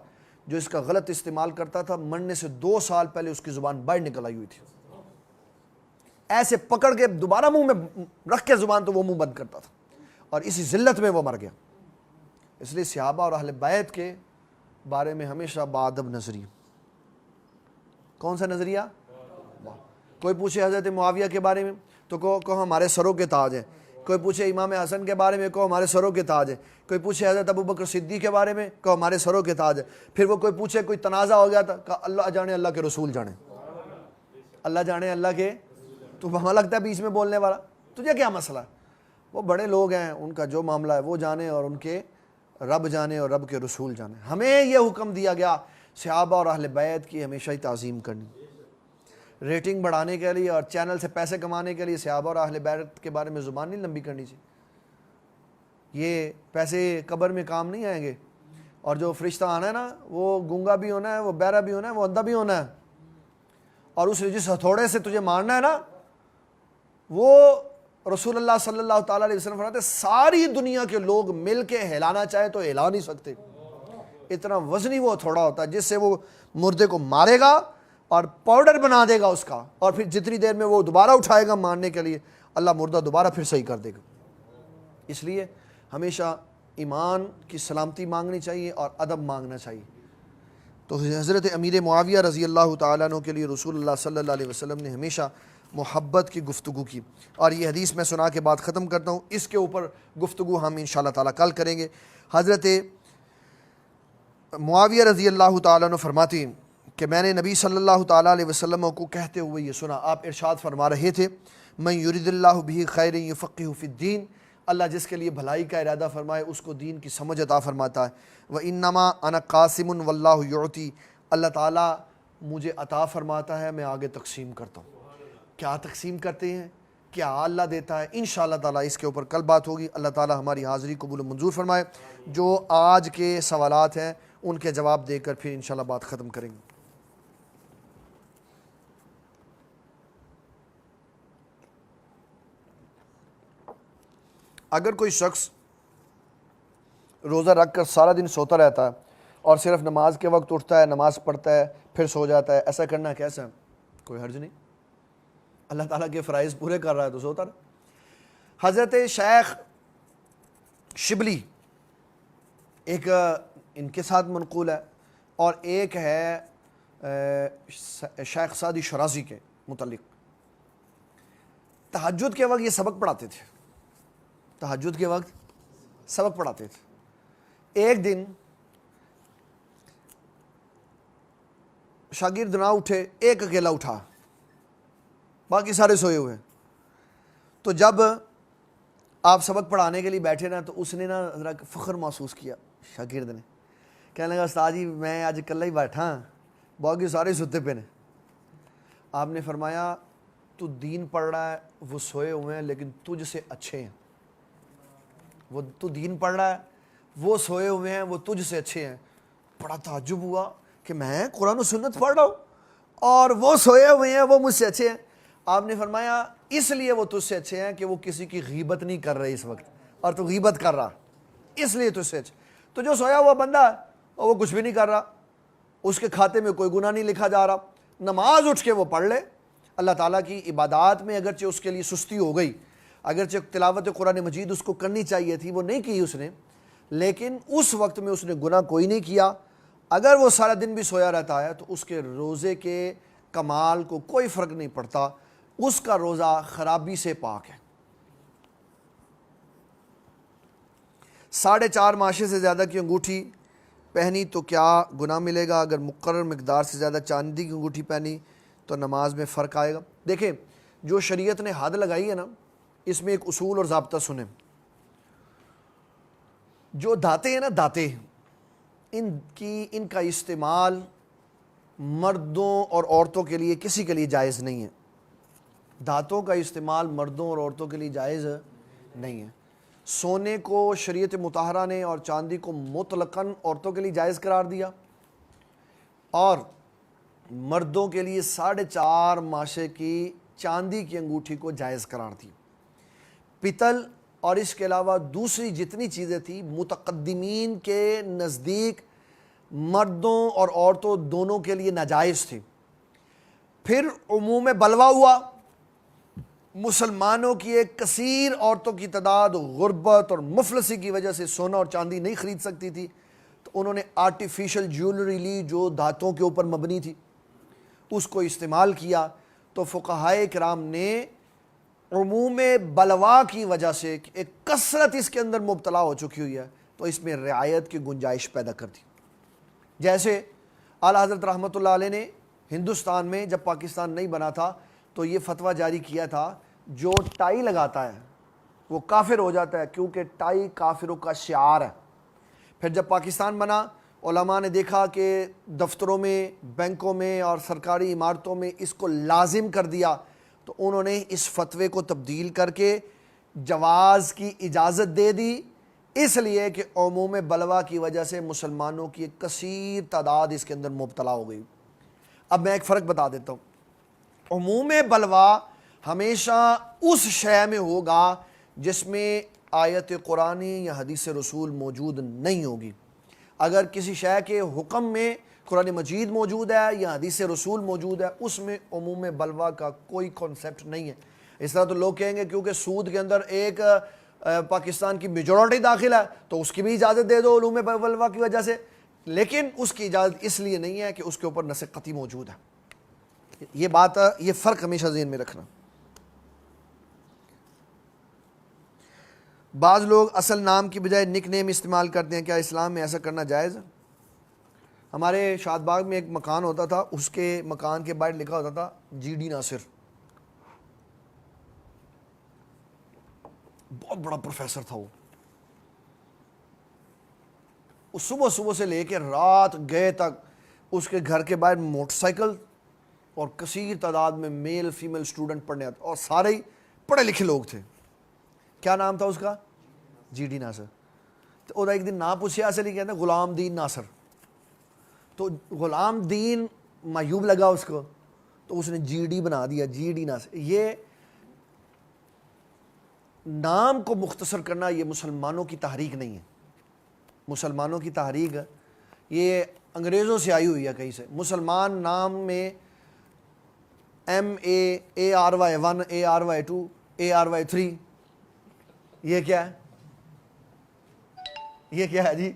جو اس کا غلط استعمال کرتا تھا، مرنے سے 2 سال پہلے اس کی زبان باہر نکل آئی ہوئی تھی، ایسے پکڑ کے دوبارہ منہ میں رکھ کے زبان تو وہ منہ بند کرتا تھا، اور اسی ذلت میں وہ مر گیا۔ اس لیے صحابہ اور اہل بیت کے بارے میں ہمیشہ باادب نظریہ۔ کون سا نظریہ؟ کوئی پوچھے حضرت معاویہ کے بارے میں تو کہو ہمارے سروں کے تاج ہیں، کوئی پوچھے امام حسن کے بارے میں کہو ہمارے سروں کے تاج ہیں، کوئی پوچھے حضرت ابوبکر صدیق کے بارے میں کہو ہمارے سروں کے تاج ہیں، پھر وہ کوئی پوچھے کوئی تنازع ہو گیا تھا کہا اللہ جانے اللہ کے رسول جانے، اللہ جانے اللہ کے، تو ہمیں لگتا ہے بیچ میں بولنے والا، تجھے کیا مسئلہ ہے؟ وہ بڑے لوگ ہیں، ان کا جو معاملہ ہے وہ جانے اور ان کے رب جانے اور رب کے رسول جانے۔ ہمیں یہ حکم دیا گیا صحابہ اور اہل بیت کی ہمیشہ ہی تعظیم کرنی۔ ریٹنگ بڑھانے کے لیے اور چینل سے پیسے کمانے کے لیے صحابہ اور اہل بیت کے بارے میں زبان نہیں لمبی کرنی چاہیے، یہ پیسے قبر میں کام نہیں آئیں گے، اور جو فرشتہ آنا ہے نا وہ گونگا بھی ہونا ہے، وہ بہرا بھی ہونا ہے، وہ اندھا بھی ہونا ہے، اور اس جس ہتھوڑے سے تجھے مارنا ہے نا وہ رسول اللہ صلی اللہ تعالیٰ علیہ وسلم فرماتے ساری دنیا کے لوگ مل کے ہلانا چاہے تو ہلا نہیں سکتے، اتنا وزنی وہ ہتھوڑا ہوتا ہے جس سے وہ مردے کو مارے گا اور پاؤڈر بنا دے گا اس کا، اور پھر جتنی دیر میں وہ دوبارہ اٹھائے گا مارنے کے لیے اللہ مردہ دوبارہ پھر صحیح کر دے گا۔ اس لیے ہمیشہ ایمان کی سلامتی مانگنی چاہیے اور ادب مانگنا چاہیے۔ تو حضرت امیر معاویہ رضی اللہ تعالیٰ عنہ کے لیے رسول اللہ صلی اللہ علیہ وسلم نے ہمیشہ محبت کی گفتگو کی. اور یہ حدیث میں سنا کے بعد ختم کرتا ہوں. اس کے اوپر گفتگو ہم انشاءاللہ تعالیٰ کل کریں گے. حضرت معاویہ رضی اللہ تعالیٰ عنہ فرماتے ہیں کہ میں نے نبی صلی اللہ تعالیٰ علیہ وسلم کو کہتے ہوئے یہ سنا. آپ ارشاد فرما رہے تھے من یرید اللہ بہ خیر یفقہہ فی الدین, اللہ جس کے لیے بھلائی کا ارادہ فرمائے اس کو دین کی سمجھ عطا فرماتا ہے. وانما انا قاسم واللہ یعطی, اللہ تعالیٰ مجھے عطا فرماتا ہے, میں آگے تقسیم کرتا ہوں. کیا تقسیم کرتے ہیں, کیا اللہ دیتا ہے, انشاءاللہ تعالیٰ اس کے اوپر کل بات ہوگی. اللہ تعالیٰ ہماری حاضری قبول و منظور فرمائے. جو آج کے سوالات ہیں ان کے جواب دے کر پھر انشاءاللہ بات ختم کریں گے. اگر کوئی شخص روزہ رکھ کر سارا دن سوتا رہتا ہے اور صرف نماز کے وقت اٹھتا ہے, نماز پڑھتا ہے, پھر سو جاتا ہے, ایسا کرنا کیسا ہے؟ کوئی حرج نہیں, اللہ تعالیٰ کے فرائض پورے کر رہا ہے تو سوتا رہا. حضرت شیخ شبلی ایک ان کے ساتھ منقول ہے اور ایک ہے شیخ سعدی شرازی کے متعلق. تہجد کے وقت یہ سبق پڑھاتے تھے, تہجد کے وقت سبق پڑھاتے تھے. ایک دن شاگرد نہ اٹھے, ایک اکیلا اٹھا, باقی سارے سوئے ہوئے. تو جب آپ سبق پڑھانے کے لیے بیٹھے نا تو اس نے نا ذرا فخر محسوس کیا. شاگرد نے کہنے لگا استاد جی میں آج اکلا ہی بیٹھا, باقی سارے ستے پہ نے. آپ نے فرمایا تو دین پڑھ رہا ہے, وہ سوئے ہوئے ہیں لیکن تجھ سے اچھے ہیں. وہ تو دین پڑھ رہا ہے, وہ سوئے ہوئے ہیں, وہ تجھ سے اچھے ہیں. بڑا تعجب ہوا کہ میں قرآن و سنت پڑھ رہا ہوں اور وہ سوئے ہوئے ہیں, وہ مجھ سے اچھے ہیں. آپ نے فرمایا اس لیے وہ تجھ سے اچھے ہیں کہ وہ کسی کی غیبت نہیں کر رہے اس وقت, اور تو غیبت کر رہا, اس لیے تجھ سے اچھے. تو جو سویا ہوا بندہ ہے اور وہ کچھ بھی نہیں کر رہا, اس کے کھاتے میں کوئی گناہ نہیں لکھا جا رہا, نماز اٹھ کے وہ پڑھ لے. اللہ تعالیٰ کی عبادات میں اگرچہ اس کے لیے سستی ہو گئی, اگرچہ تلاوت قرآن مجید اس کو کرنی چاہیے تھی, وہ نہیں کی اس نے, لیکن اس وقت میں اس نے گناہ کوئی نہیں کیا. اگر وہ سارا دن بھی سویا رہتا ہے تو اس کے روزے کے کمال کو کوئی فرق نہیں پڑتا, اس کا روزہ خرابی سے پاک ہے. 4.5 ماشے سے زیادہ کی انگوٹھی پہنی تو کیا گناہ ملے گا؟ اگر مقرر مقدار سے زیادہ چاندی کی انگوٹھی پہنی تو نماز میں فرق آئے گا؟ دیکھیں جو شریعت نے حد لگائی ہے نا, اس میں ایک اصول اور ضابطہ سنیں. جو دھاتے ہیں نا, دھاتے, ان کا استعمال مردوں اور عورتوں کے لیے کسی کے لیے جائز نہیں ہے. دھاتوں کا استعمال مردوں اور عورتوں کے لیے جائز نہیں ہے. سونے کو شریعت مطہرہ نے اور چاندی کو مطلقاً عورتوں کے لیے جائز قرار دیا, اور مردوں کے لیے 4.5 ماشے کی چاندی کی انگوٹھی کو جائز قرار دی. پتل اور اس کے علاوہ دوسری جتنی چیزیں تھیں متقدمین کے نزدیک مردوں اور عورتوں دونوں کے لیے ناجائز تھی. پھر عموم بلوا ہوا, مسلمانوں کی ایک کثیر عورتوں کی تعداد غربت اور مفلسی کی وجہ سے سونا اور چاندی نہیں خرید سکتی تھی, تو انہوں نے آرٹیفیشل جیولری لی جو دھاتوں کے اوپر مبنی تھی, اس کو استعمال کیا. تو فقہائے کرام نے عموم بلوا کی وجہ سے ایک کثرت اس کے اندر مبتلا ہو چکی ہوئی ہے, تو اس میں رعایت کی گنجائش پیدا کر دی. جیسے اعلیٰ حضرت رحمۃ اللہ علیہ نے ہندوستان میں جب پاکستان نہیں بنا تھا تو یہ فتویٰ جاری کیا تھا جو ٹائی لگاتا ہے وہ کافر ہو جاتا ہے, کیونکہ ٹائی کافروں کا شعار ہے. پھر جب پاکستان بنا علماء نے دیکھا کہ دفتروں میں, بینکوں میں اور سرکاری عمارتوں میں اس کو لازم کر دیا, تو انہوں نے اس فتوے کو تبدیل کر کے جواز کی اجازت دے دی, اس لیے کہ عموم بلوا کی وجہ سے مسلمانوں کی ایک کثیر تعداد اس کے اندر مبتلا ہو گئی. اب میں ایک فرق بتا دیتا ہوں. عموم بلوا ہمیشہ اس شے میں ہوگا جس میں آیت قرآنی یا حدیث رسول موجود نہیں ہوگی. اگر کسی شے کے حکم میں قرآن مجید موجود ہے یا حدیث رسول موجود ہے, اس میں عموم بلوا کا کوئی کانسیپٹ نہیں ہے. اس طرح تو لوگ کہیں گے کیونکہ سود کے اندر ایک پاکستان کی میجورٹی داخل ہے تو اس کی بھی اجازت دے دو عموم بلوا کی وجہ سے, لیکن اس کی اجازت اس لیے نہیں ہے کہ اس کے اوپر نص قطعی موجود ہے. یہ بات, یہ فرق ہمیشہ ذہن میں رکھنا. بعض لوگ اصل نام کی بجائے نک نیم استعمال کرتے ہیں، کیا اسلام میں ایسا کرنا جائز ہے؟ ہمارے شاد باغ میں ایک مکان ہوتا تھا، اس کے مکان کے باہر لکھا ہوتا تھا جی ڈی ناصر، بہت بڑا پروفیسر تھا وہ صبح سے لے کے رات گئے تک اس کے گھر کے باہر موٹر سائیکل اور کثیر تعداد میں میل فیمیل اسٹوڈنٹ پڑھنے آتے، اور سارے ہی پڑھے لکھے لوگ تھے۔ کیا نام تھا اس کا؟ جی ڈی ناصر۔ تو وہ ایک دن نام پوچھا اصل ہی کہتے ہیں غلام دین ناصر، تو غلام دین معیوب لگا اس کو، تو اس نے جی ڈی بنا دیا، جی ڈی ناصر۔ یہ نام کو مختصر کرنا یہ مسلمانوں کی تحریک نہیں ہے، مسلمانوں کی تحریک یہ انگریزوں سے آئی ہوئی ہے کہیں سے۔ مسلمان نام میں MAARY1 ARY2 ARY3 یہ کیا ہے؟ یہ کیا ہے جی؟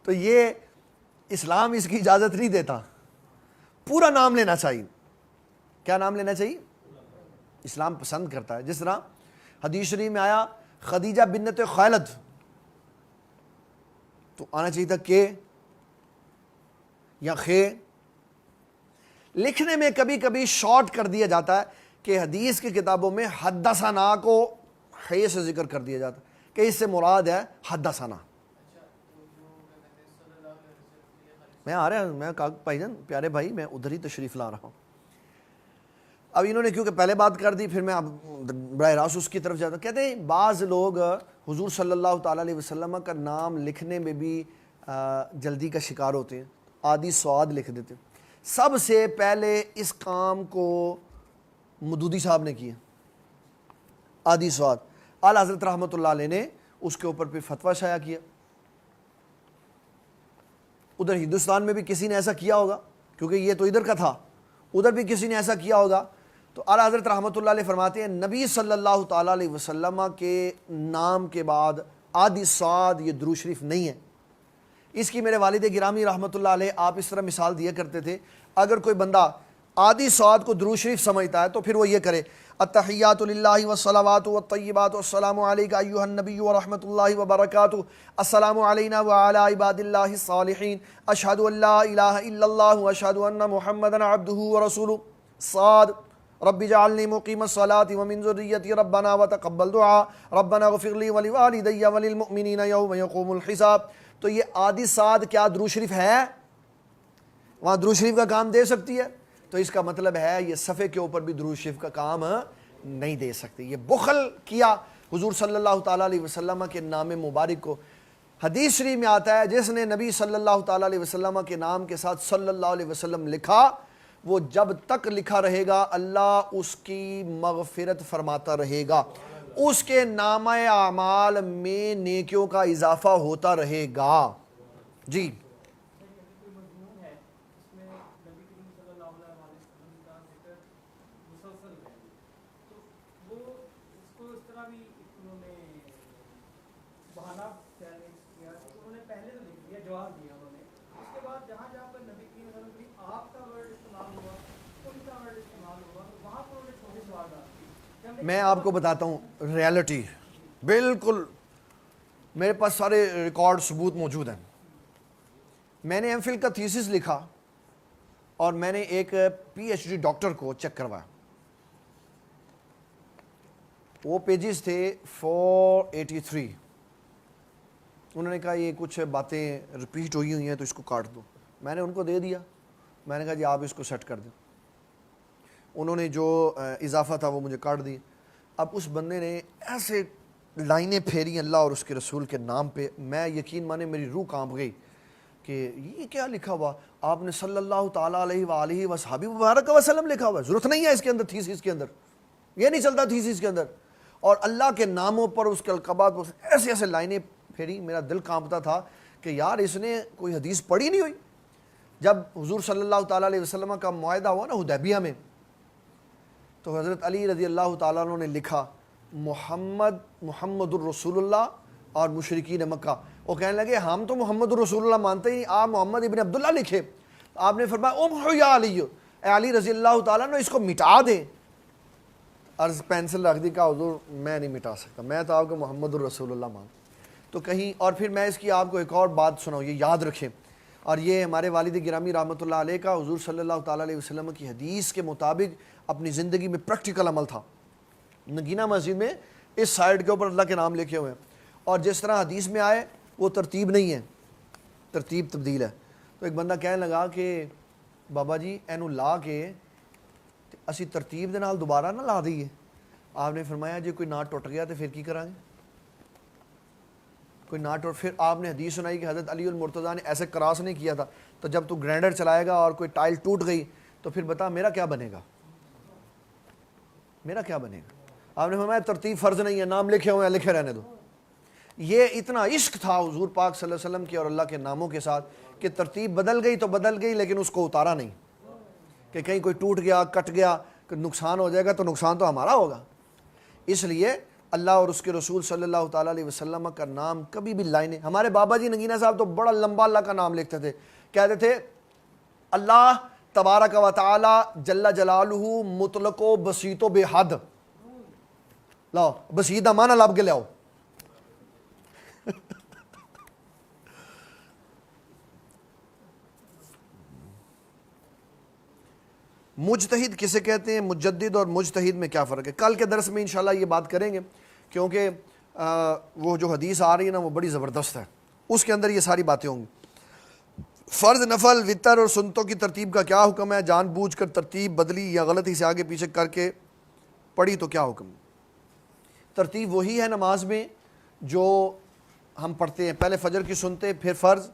تو یہ اسلام اس کی اجازت نہیں دیتا، پورا نام لینا چاہیے۔ کیا نام لینا چاہیے؟ اسلام پسند کرتا ہے۔ جس طرح حدیث شریف میں آیا خدیجہ بنت خالد، تو آنا چاہیے تھا کہ یا خے۔ لکھنے میں کبھی کبھی شارٹ کر دیا جاتا ہے کہ حدیث کی کتابوں میں حدثنا کو خے سے ذکر کر دیا جاتا ہے کہ اس سے مراد ہے حدثنا۔ میں آ رہا ہوں، میں بھائی جان پیارے بھائی، میں ادھر ہی تشریف لا رہا ہوں۔ اب انہوں نے کیونکہ پہلے بات کر دی، پھر میں اب براہ راست اس کی طرف جاتا ہوں۔ کہتے ہیں بعض لوگ حضور صلی اللہ تعالیٰ علیہ وسلم کا نام لکھنے میں بھی جلدی کا شکار ہوتے ہیں، آدی سواد لکھ دیتے ہیں۔ سب سے پہلے اس کام کو مودودی صاحب نے کیا، آدی سواد۔ اعلیٰ حضرت رحمۃ اللہ علیہ نے اس کے اوپر پہ فتویٰ شائع کیا۔ ادھر ہندوستان میں بھی کسی نے ایسا کیا ہوگا، کیونکہ یہ تو ادھر کا تھا، ادھر بھی کسی نے ایسا کیا ہوگا۔ تو اعلیٰ حضرت رحمۃ اللہ علیہ فرماتے ہیں نبی صلی اللہ تعالیٰ علیہ وسلم کے نام کے بعد آدی سعد یہ درود شریف نہیں ہے۔ اس کی میرے والد گرامی رحمۃ اللہ علیہ آپ اس طرح مثال دیا کرتے تھے، اگر کوئی بندہ آدی سعد کو درود شریف سمجھتا ہے تو پھر وہ یہ کرے التحیات للہ والصلوات والطیبات والسلام علیک ایھا النبی ورحمۃ اللہ وبرکاتہ، السلام علینا وعلی عباد اللہ الصالحین، اشہد ان لا الہ الا اللہ واشہد ان محمدا عبدہ ورسولہ، صاد رب اجعلنی مقیم الصلاۃ ومن ذریتی ربنا وتقبل دعاء ربنا اغفر لی ولوالدی وللمؤمنین یوم یقوم الحساب۔ تو یہ آدی سعد کیا درود شریف ہے؟ وہاں درود شریف کا کام دے سکتی ہے؟ تو اس کا مطلب ہے یہ صفحے کے اوپر بھی درود شریف کا کام نہیں دے سکتے۔ یہ بخل کیا حضور صلی اللہ تعالیٰ علیہ وسلم کے نام مبارک کو۔ حدیث شریف میں آتا ہے جس نے نبی صلی اللہ تعالیٰ علیہ وسلم کے نام کے ساتھ صلی اللہ علیہ وسلم لکھا، وہ جب تک لکھا رہے گا اللہ اس کی مغفرت فرماتا رہے گا، اس کے نامہ اعمال میں نیکیوں کا اضافہ ہوتا رہے گا۔ جی میں آپ کو بتاتا ہوں ریالٹی، بالکل میرے پاس سارے ریکارڈ ثبوت موجود ہیں۔ میں نے ایم فل کا تھیسس لکھا اور میں نے ایک PhD ڈاکٹر کو چیک کروایا، وہ پیجز تھے 483۔ انہوں نے کہا یہ کچھ باتیں ریپیٹ ہوئی ہیں تو اس کو کاٹ دو۔ میں نے ان کو دے دیا، میں نے کہا جی آپ اس کو سیٹ کر دیں۔ انہوں نے جو اضافہ تھا وہ مجھے کاٹ دی۔ اب اس بندے نے ایسے لائنیں پھیری اللہ اور اس کے رسول کے نام پہ، میں یقین مانے میری روح کانپ گئی کہ یہ کیا لکھا ہوا؟ آپ نے صلی اللہ تعالیٰ علیہ وآلہ وصحبہ مبارک وسلم لکھا ہوا ہے، ضرورت نہیں ہے اس کے اندر، تھیسس کے اندر یہ نہیں چلتا، تھیسس کے اندر۔ اور اللہ کے ناموں پر اس کے القابات پر ایسے ایسے لائنیں پھیری، میرا دل کانپتا تھا کہ یار اس نے کوئی حدیث پڑھی نہیں ہوئی۔ جب حضور صلی اللہ تعالیٰ علیہ وسلم کا معاہدہ ہوا نا حدیبیہ میں، تو حضرت علی رضی اللہ تعالیٰ عنہ نے لکھا محمد الرسول اللہ اور مشرکین مکہ۔ وہ کہنے لگے ہم تو محمد الرسول اللہ مانتے ہی، آپ محمد ابن عبداللہ لکھے۔ آپ نے فرمایا امحو یا علی، اے علی رضی اللہ تعالیٰ عنہ اس کو مٹا دیں۔ عرض پینسل رکھ دی، کہا حضور میں نہیں مٹا سکتا، میں تو آپ کو محمد الرسول اللہ مان. تو کہیں اور پھر میں اس کی آپ کو ایک اور بات سناؤں، یہ یاد رکھیں. اور یہ ہمارے والد گرامی رحمۃ اللہ علیہ کا حضور صلی اللہ تعالیٰ علیہ وسلم کی حدیث کے مطابق اپنی زندگی میں پریکٹیکل عمل تھا. نگینہ مسجد میں اس سائڈ کے اوپر اللہ کے نام لکھے ہوئے ہیں، اور جس طرح حدیث میں آئے وہ ترتیب نہیں ہے، ترتیب تبدیل ہے. تو ایک بندہ کہنے لگا کہ بابا جی اینو لا کے اسی ترتیب دے نال دوبارہ نہ لا دئیے. آپ نے فرمایا جی کوئی ناٹ ٹوٹ گیا تو پھر کی کریں گے؟ کوئی ناٹ ٹوٹ. پھر آپ نے حدیث سنائی کہ حضرت علی المرتضیٰ نے ایسے کراس نہیں کیا تھا، تو جب تو گرینڈر چلائے گا اور کوئی ٹائل ٹوٹ گئی تو پھر بتا میرا کیا بنے گا، میرا کیا بنے گا. آپ نے فرمایا ترتیب فرض نہیں ہے، نام لکھے ہوئے ہیں لکھے رہنے دو. یہ اتنا عشق تھا حضور پاک صلی اللہ علیہ وسلم کے اور اللہ کے ناموں کے ساتھ کہ ترتیب بدل گئی تو بدل گئی، لیکن اس کو اتارا نہیں کہ کہیں کوئی ٹوٹ گیا کٹ گیا کہ نقصان ہو جائے گا تو نقصان تو ہمارا ہوگا. اس لیے اللہ اور اس کے رسول صلی اللہ تعالیٰ علیہ وسلم کا نام کبھی بھی لائنیں. ہمارے بابا جی نگینہ صاحب تو بڑا لمبا اللہ کا نام لکھتے تھے، کہتے تھے اللہ تبارک و تعالی جل جلالہ مطلق و بسیط و بے حد. لاؤ بسیط دا معنی لب کے لیاؤ. مجتہد کسے کہتے ہیں، مجدد اور مجتہد میں کیا فرق ہے؟ کل کے درس میں انشاءاللہ یہ بات کریں گے، کیونکہ وہ جو حدیث آ رہی ہے نا وہ بڑی زبردست ہے، اس کے اندر یہ ساری باتیں ہوں گی. فرض، نفل، وتر اور سنتوں کی ترتیب کا کیا حکم ہے؟ جان بوجھ کر ترتیب بدلی یا غلطی سے آگے پیچھے کر کے پڑھی تو کیا حکم؟ ترتیب وہی ہے نماز میں جو ہم پڑھتے ہیں، پہلے فجر کی سنتے پھر فرض،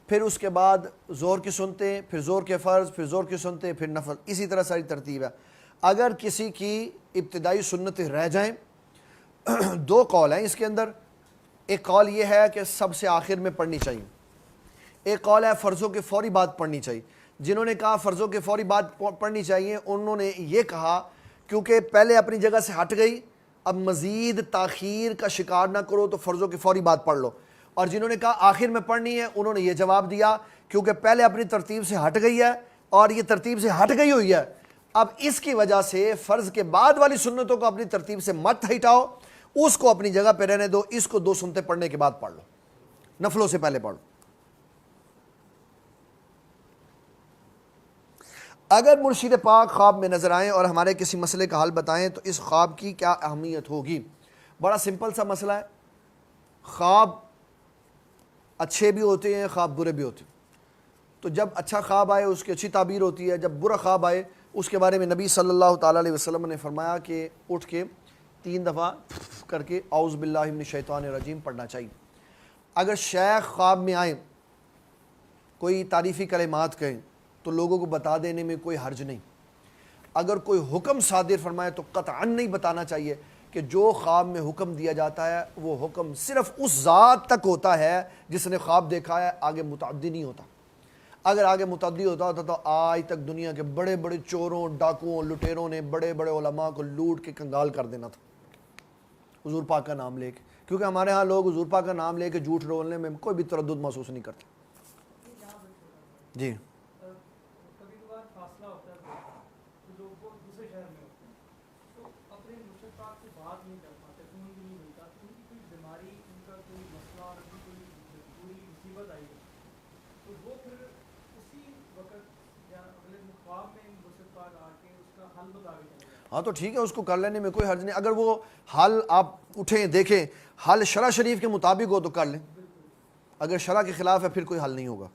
پھر اس کے بعد زور کی سنتے پھر زور کے فرض، پھر زور کی سنتے پھر نفل، اسی طرح ساری ترتیب ہے. اگر کسی کی ابتدائی سنتیں رہ جائیں، دو قول ہیں اس کے اندر. ایک قول یہ ہے کہ سب سے آخر میں پڑھنی چاہیے، ایک قول ہے فرضوں کے فوری بعد پڑھنی چاہیے. جنہوں نے کہا فرضوں کے فوری بعد پڑھنی چاہیے انہوں نے یہ کہا کیونکہ پہلے اپنی جگہ سے ہٹ گئی، اب مزید تاخیر کا شکار نہ کرو تو فرضوں کے فوری بعد پڑھ لو. اور جنہوں نے کہا آخر میں پڑھنی ہے انہوں نے یہ جواب دیا کیونکہ پہلے اپنی ترتیب سے ہٹ گئی ہے اور یہ ترتیب سے ہٹ گئی ہوئی ہے، اب اس کی وجہ سے فرض کے بعد والی سنتوں کو اپنی ترتیب سے مت ہٹاؤ، اس کو اپنی جگہ پہ رہنے دو، اس کو دو سنتیں پڑھنے کے بعد پڑھ لو، نفلوں سے پہلے پڑھ لو. اگر مرشد پاک خواب میں نظر آئیں اور ہمارے کسی مسئلے کا حل بتائیں تو اس خواب کی کیا اہمیت ہوگی؟ بڑا سمپل سا مسئلہ ہے. خواب اچھے بھی ہوتے ہیں، خواب برے بھی ہوتے ہیں. تو جب اچھا خواب آئے اس کی اچھی تعبیر ہوتی ہے، جب برا خواب آئے اس کے بارے میں نبی صلی اللہ تعالیٰ علیہ وسلم نے فرمایا کہ اٹھ کے 3 دفعہ کر کے اعوذ باللہ من الشیطان الرجیم پڑھنا چاہیے. اگر شیخ خواب میں آئیں کوئی تعریفی کلمات کہیں تو لوگوں کو بتا دینے میں کوئی حرج نہیں. اگر کوئی حکم صادر فرمائے تو قطعاً نہیں بتانا چاہیے کہ جو خواب میں حکم دیا جاتا ہے وہ حکم صرف اس ذات تک ہوتا ہے جس نے خواب دیکھا ہے، آگے متعدی نہیں ہوتا. اگر آگے متعدی ہوتا تو آج تک دنیا کے بڑے بڑے چوروں، ڈاکوؤں، لٹیروں نے بڑے بڑے علماء کو لوٹ کے کنگال کر دینا تھا حضور پاک کا نام لے کے. کیونکہ ہمارے ہاں لوگ حضور پاک کا نام لے کے جھوٹ بولنے میں کوئی بھی تردد محسوس نہیں کرتے. جی ہاں تو ٹھیک ہے، اس کو کر لینے میں کوئی حرج نہیں. اگر وہ حل آپ اٹھیں دیکھیں حل شرع شریف کے مطابق ہو تو کر لیں، اگر شرع کے خلاف ہے پھر کوئی حل نہیں ہوگا.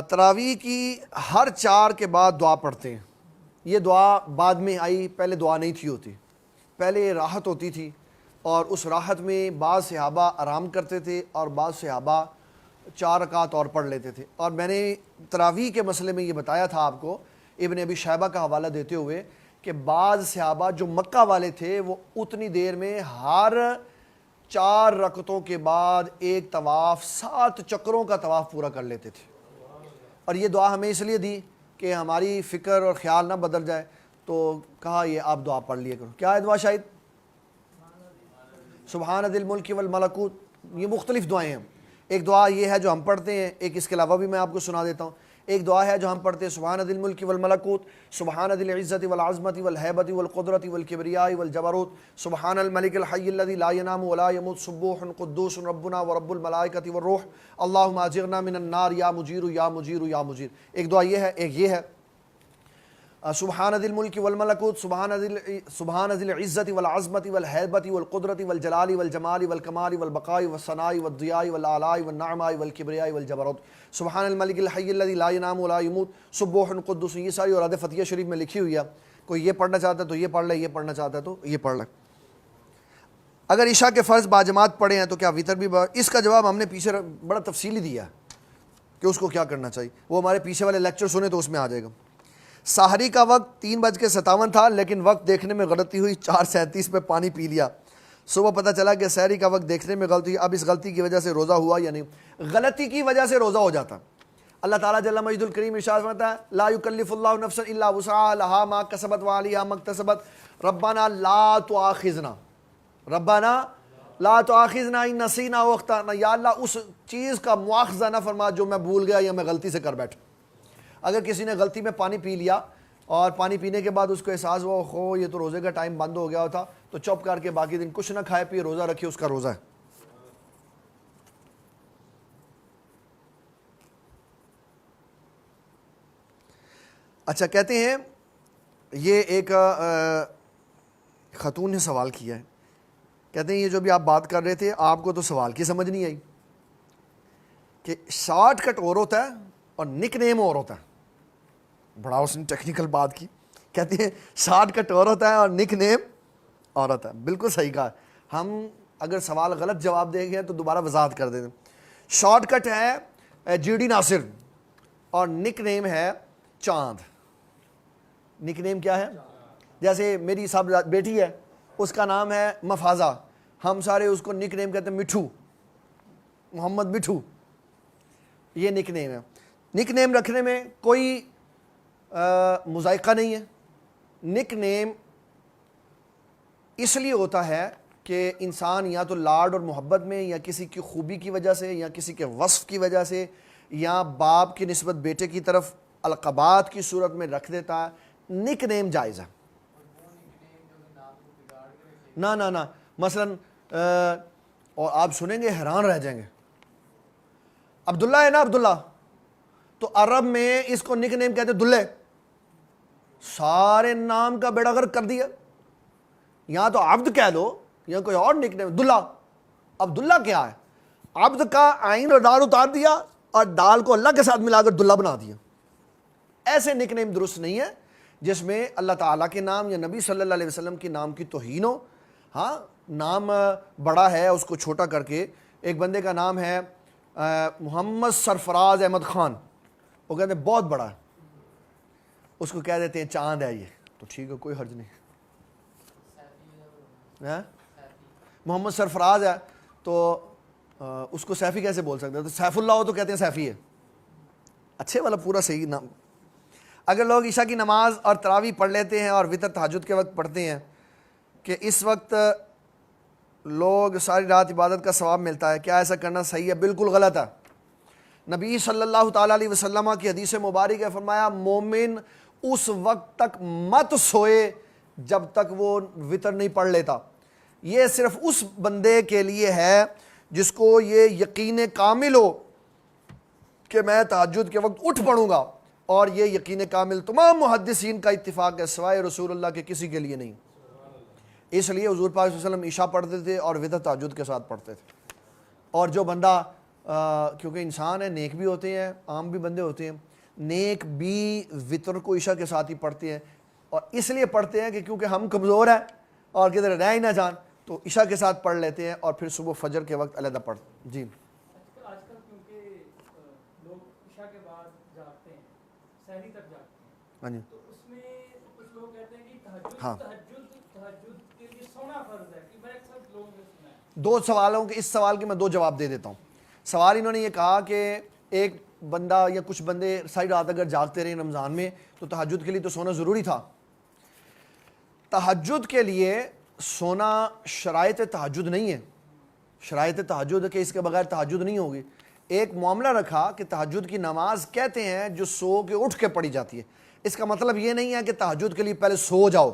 تراویح کی ہر 4 کے بعد دعا پڑھتے ہیں. یہ دعا بعد میں آئی، پہلے دعا نہیں تھی ہوتی، پہلے راحت ہوتی تھی اور اس راحت میں بعض صحابہ آرام کرتے تھے اور بعض صحابہ 4 رکعات اور پڑھ لیتے تھے. اور میں نے تراویح کے مسئلے میں یہ بتایا تھا آپ کو ابن ابی شیبہ کا حوالہ دیتے ہوئے کہ بعض صحابہ جو مکہ والے تھے وہ اتنی دیر میں ہر 4 رکعتوں کے بعد ایک طواف 7 چکروں کا طواف پورا کر لیتے تھے. اور یہ دعا ہمیں اس لیے دی کہ ہماری فکر اور خیال نہ بدل جائے، تو کہا یہ آپ دعا پڑھ لیے کرو. کیا ہے دعا شاہد؟ سبحان ذی الملک والملکوت. یہ مختلف دعائیں ہیں. ایک دعا یہ ہے جو ہم پڑھتے ہیں، ایک اس کے علاوہ بھی میں آپ کو سنا دیتا ہوں. ایک دعا ہے جو ہم پڑھتے ہیں سبحان ذی الملک والملکوت، سبحان ذی العزت والعظمت والہیبت والقدرت والکبریاء والجبروت، سبحان الملک الحی الذی لا ینام ولا یموت، سبوح قدوس ربنا ورب الملائکۃ والروح، اللہم اجرنا من النار یا مجیر یا مجیر یا مجیر۔ ایک دعا یہ ہے، ایک یہ ہے سبحان ذی الملک والملکوت، سبحان ذی العزت والعظمت والہیبت والقدرت والجلال والجمال والکمال والبقاء والثناء والضیاء والآلاء والنعماء والکبریاء والجبروت، سبحان الملک الحی الذی لا ینام ولا یموت، سبوح قدوس۔ یہ ساری اوراد فتحیہ شریف میں لکھی ہوئی ہے، کوئی یہ پڑھنا چاہتا ہے تو یہ پڑھ لے، یہ پڑھنا چاہتا ہے تو یہ پڑھ لے۔ اگر عشاء کے فرض باجماعت پڑھے ہیں تو کیا وتر بھی اس کا جواب ہم نے پیچھے بڑا تفصیلی دیا ہے کہ اس کو کیا کرنا چاہیے، وہ ہمارے پیچھے والے لیکچر سنیں تو اس میں آ جائے گا۔ سحری کا وقت 3:57 تھا، لیکن وقت دیکھنے میں غلطی ہوئی، 4:37 پہ پانی پی لیا۔ صبح پتہ چلا کہ سحری کا وقت دیکھنے میں غلطی، اب اس غلطی کی وجہ سے روزہ ہوا یا نہیں؟ غلطی کی وجہ سے روزہ ہو جاتا۔ اللہ تعالیٰ جل مجد الکریم ارشاد فرماتا ہے لا یکلف اللہ نفسا الا وسعها لها ما کسبت وعلیہا ما اکتسبت ربنا لا تؤاخذنا، ربنا لا تؤاخذنا ان نسینا او اخطانا، یا اللہ اس چیز کا مواخذہ نہ فرما جو میں بھول گیا یا میں غلطی سے کر بیٹھا۔ اگر کسی نے غلطی میں پانی پی لیا اور پانی پینے کے بعد اس کو احساس ہوا ہو یہ تو روزے کا ٹائم بند ہو گیا تھا، تو چپ کر کے باقی دن کچھ نہ کھائے پیے روزہ رکھے، اس کا روزہ ہے۔ اچھا کہتے ہیں یہ ایک خاتون نے سوال کیا ہے، کہتے ہیں یہ جو بھی آپ بات کر رہے تھے آپ کو تو سوال کی سمجھ نہیں آئی کہ شارٹ کٹ اور ہوتا ہے اور نک نیم اور ہوتا ہے۔ بڑا اس نے ٹیکنیکل بات کی، کہتے ہیں شارٹ کٹ اور ہوتا ہے اور نک نیم اور ہوتا ہے۔ بالکل صحیح کہا، ہم اگر سوال غلط جواب دیں گے تو دوبارہ وضاحت کر دیتے ہیں۔ شارٹ کٹ ہے جی ڈی ناصر اور نک نیم ہے چاند۔ نک نیم کیا ہے؟ جیسے میری صاحب بیٹی ہے اس کا نام ہے مفازہ، ہم سارے اس کو نک نیم کہتے ہیں مٹھو، محمد مٹھو، یہ نک نیم ہے۔ نک نیم رکھنے میں کوئی مذائقہ نہیں ہے۔ نک نیم اس لیے ہوتا ہے کہ انسان یا تو لاڈ اور محبت میں یا کسی کی خوبی کی وجہ سے یا کسی کے وصف کی وجہ سے یا باپ کی نسبت بیٹے کی طرف القابات کی صورت میں رکھ دیتا ہے۔ نک نیم جائز ہے۔ نہ مثلا اور آپ سنیں گے حیران رہ جائیں گے، عبداللہ ہے نا، عبداللہ تو عرب میں اس کو نک نیم کہتے دلے، سارے نام کا بیڑا غرق کر دیا۔ یہاں تو عبد کہہ دو یا کوئی اور نک نیم، دلہ۔ عبداللہ کیا ہے؟ عبد کا عین اور دال اتار دیا اور دال کو اللہ کے ساتھ ملا کر دلہ بنا دیا۔ ایسے نک نیم درست نہیں ہے جس میں اللہ تعالیٰ کے نام یا نبی صلی اللہ علیہ وسلم کے نام کی توہین ہو۔ ہاں نام بڑا ہے اس کو چھوٹا کر کے، ایک بندے کا نام ہے محمد سرفراز احمد خان، وہ کہتے ہیں بہت بڑا ہے، اس کو کہہ دیتے ہیں چاند ہے یہ، تو ٹھیک ہے کوئی حرج نہیں۔ محمد سرفراز ہے تو اس کو سیفی کیسے بول سکتے ہیں؟ تو سیف اللہ ہو تو کہتے ہیں سیفی ہے، اچھے والا پورا صحیح نام۔ اگر لوگ عشاء کی نماز اور تراویح پڑھ لیتے ہیں اور وتر تہجد کے وقت پڑھتے ہیں کہ اس وقت لوگ ساری رات عبادت کا ثواب ملتا ہے، کیا ایسا کرنا صحیح ہے؟ بالکل غلط ہے۔ نبی صلی اللہ تعالیٰ علیہ وسلم کی حدیث مبارک ہے، فرمایا مومن اس وقت تک مت سوئے جب تک وہ وتر نہیں پڑھ لیتا۔ یہ صرف اس بندے کے لیے ہے جس کو یہ یقین کامل ہو کہ میں تہجد کے وقت اٹھ پڑھوں گا، اور یہ یقین کامل تمام محدثین کا اتفاق ہے سوائے رسول اللہ کے کسی کے لیے نہیں۔ اس لیے حضور پاک صلی اللہ علیہ وسلم عشاء پڑھتے تھے اور وتر تہجد کے ساتھ پڑھتے تھے۔ اور جو بندہ کیونکہ انسان ہے، نیک بھی ہوتے ہیں عام بھی بندے ہوتے ہیں، نیک بھی وتر کو عشاء کے ساتھ ہی پڑھتے ہیں، اور اس لیے پڑھتے ہیں کہ کیونکہ ہم کمزور ہیں اور کدھر رہ ہی نہ جان تو عشاء کے ساتھ پڑھ لیتے ہیں اور پھر صبح فجر کے وقت علیحدہ پڑھتے ہیں۔ جی آج کل کیونکہ لوگ عشاء کے بعد جاگتے ہیں، سحری تک جاگتے ہیں، ہاں جی، تو اس میں کچھ لوگ کہتے ہیں کہ تہجد ہاں کے لیے سونا فرض ہے، کہ میں اکثر لوگوں نے سنا ہے۔ دو سوالوں کے، اس سوال کے میں دو جواب دے دیتا ہوں۔ سوال انہوں نے یہ کہا کہ ایک بندہ یا کچھ بندے ساری رات اگر جاگتے رہے رمضان میں تو تہجد کے لیے تو سونا ضروری تھا۔ تہجد کے لیے سونا شرائط تہجد نہیں ہے، شرائط تہجد کہ اس کے بغیر تہجد نہیں ہوگی۔ ایک معاملہ رکھا کہ تہجد کی نماز کہتے ہیں جو سو کے اٹھ کے پڑھی جاتی ہے. اس کا مطلب یہ نہیں ہے کہ تہجد کے لیے پہلے سو جاؤ.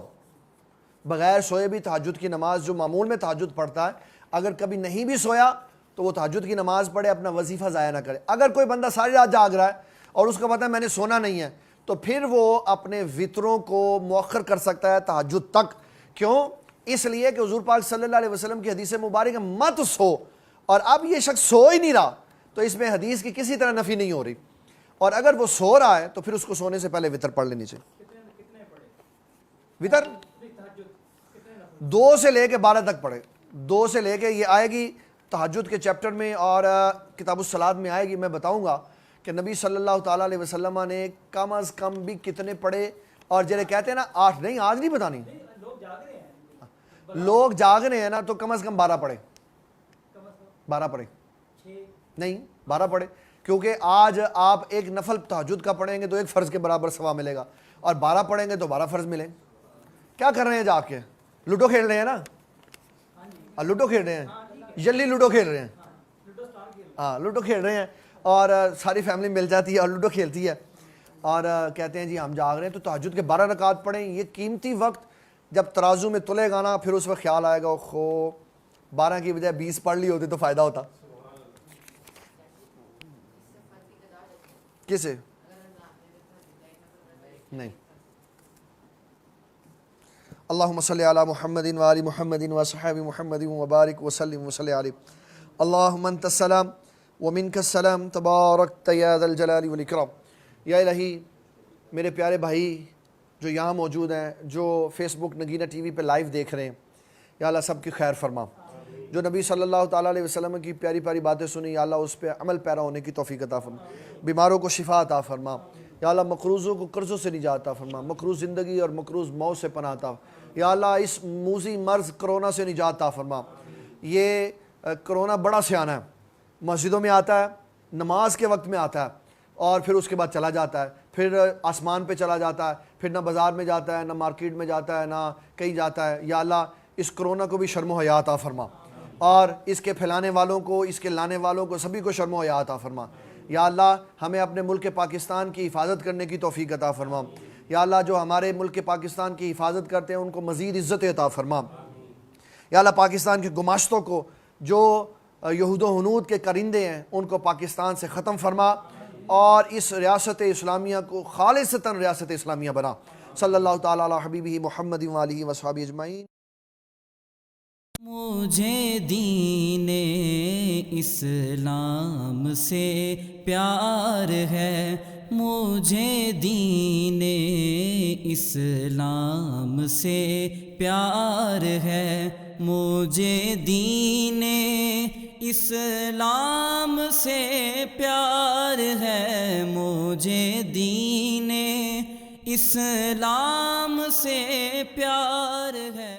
بغیر سوئے بھی تہجد کی نماز جو معمول میں تہجد پڑھتا ہے اگر کبھی نہیں بھی سویا تو وہ تہجد کی نماز پڑھے, اپنا وظیفہ ضائع نہ کرے. اگر کوئی بندہ ساری رات جاگ رہا ہے اور اس کو پتہ ہے میں نے سونا نہیں ہے تو پھر وہ اپنے وطروں کو مؤخر کر سکتا ہے تہجد تک. کیوں؟ اس لیے کہ حضور پاک صلی اللہ علیہ وسلم کی حدیث مبارک مت سو, اور اب یہ شخص سو ہی نہیں رہا تو اس میں حدیث کی کسی طرح نفی نہیں ہو رہی. اور اگر وہ سو رہا ہے تو پھر اس کو سونے سے پہلے وطر پڑھ لینی چاہیے. وطر 2 سے لے کے 12 تک پڑھے. 2 سے لے کے یہ آئے گی تہجد کے چیپٹر میں اور کتاب الصلاۃ میں آئے گی. میں بتاؤں گا کہ نبی صلی اللہ تعالیٰ علیہ وسلم نے کم از کم بھی کتنے پڑھے, اور جنہیں کہتے ہیں نا 8 نہیں, آج نہیں بتانی, لوگ جاگ رہے ہیں نا تو کم از کم 12 پڑھے. 12 پڑھے نہیں 12 پڑھے, کیونکہ آج آپ ایک نفل تہجد کا پڑھیں گے تو 1 فرض کے برابر ثواب ملے گا, اور 12 پڑھیں گے تو 12 فرض ملیں. کیا کر رہے ہیں جا کے؟ لوڈو کھیل رہے ہیں نا, لوڈو کھیل رہے ہیں, جلی لوڈو کھیل رہے ہیں. ہاں لوڈو کھیل رہے ہیں اور ساری فیملی مل جاتی ہے اور لوڈو کھیلتی ہے اور کہتے ہیں جی ہم جاگ رہے ہیں. تو تہجد کے 12 رکعات پڑھیں. یہ قیمتی وقت جب ترازو میں تلے گا نا پھر اس وقت خیال آئے گا خو 12 کی بجائے 20 پڑھ لی ہوتی تو فائدہ ہوتا. کسے نہیں. اللہم صلی علی محمد و آل محمد و صحابہ محمد وبارک وسلم وصلی علیہ. اللہم انت السلام ومنک السلام تبارکت یا ذا الجلال والاکرام. یا الہی میرے پیارے بھائی جو یہاں موجود ہیں, جو فیس بک نگینہ ٹی وی پہ لائیو دیکھ رہے ہیں, یا اللہ سب کی خیر فرما. جو نبی صلی اللہ تعالیٰ علیہ وسلم کی پیاری پیاری باتیں سنی, یا اللہ اس پہ عمل پیرا ہونے کی توفیق عطا فرما. بیماروں کو شفا عطا فرما. یا اللہ مقروضوں کو قرضوں سے نجات عطا فرما. مقروض زندگی اور مقروض موت سے پناہ عطا. یا اللہ اس موذی مرض کرونا سے نجات عطا فرما. یہ کرونا بڑا سیانہ ہے, مسجدوں میں آتا ہے, نماز کے وقت میں آتا ہے اور پھر اس کے بعد چلا جاتا ہے, پھر آسمان پہ چلا جاتا ہے, پھر نہ بازار میں جاتا ہے, نہ مارکیٹ میں جاتا ہے, نہ کہیں جاتا ہے. یا اللہ اس کرونا کو بھی شرم و حیا عطا فرما, اور اس کے پھیلانے والوں کو, اس کے لانے والوں کو سبھی کو شرم و حیا عطا فرما. یا اللہ ہمیں اپنے ملک پاکستان کی حفاظت کرنے کی توفیق عطا فرما. یا اللہ جو ہمارے ملک پاکستان کی حفاظت کرتے ہیں ان کو مزید عزت عطا فرما. یا اللہ پاکستان کے گماشتوں کو, جو یہود و ہنود کے کرندے ہیں, ان کو پاکستان سے ختم فرما اور اس ریاست اسلامیہ کو خالصتاً ریاست اسلامیہ بنا. صلی اللہ تعالیٰ علی حبیبہ محمد و آلہ وصحبہ اجمعین. مجھے دین اسلام سے پیار ہے, مجھے دین اسلام سے پیار ہے, مجھے دین اسلام سے پیار ہے, مجھے دین اسلام سے پیار ہے.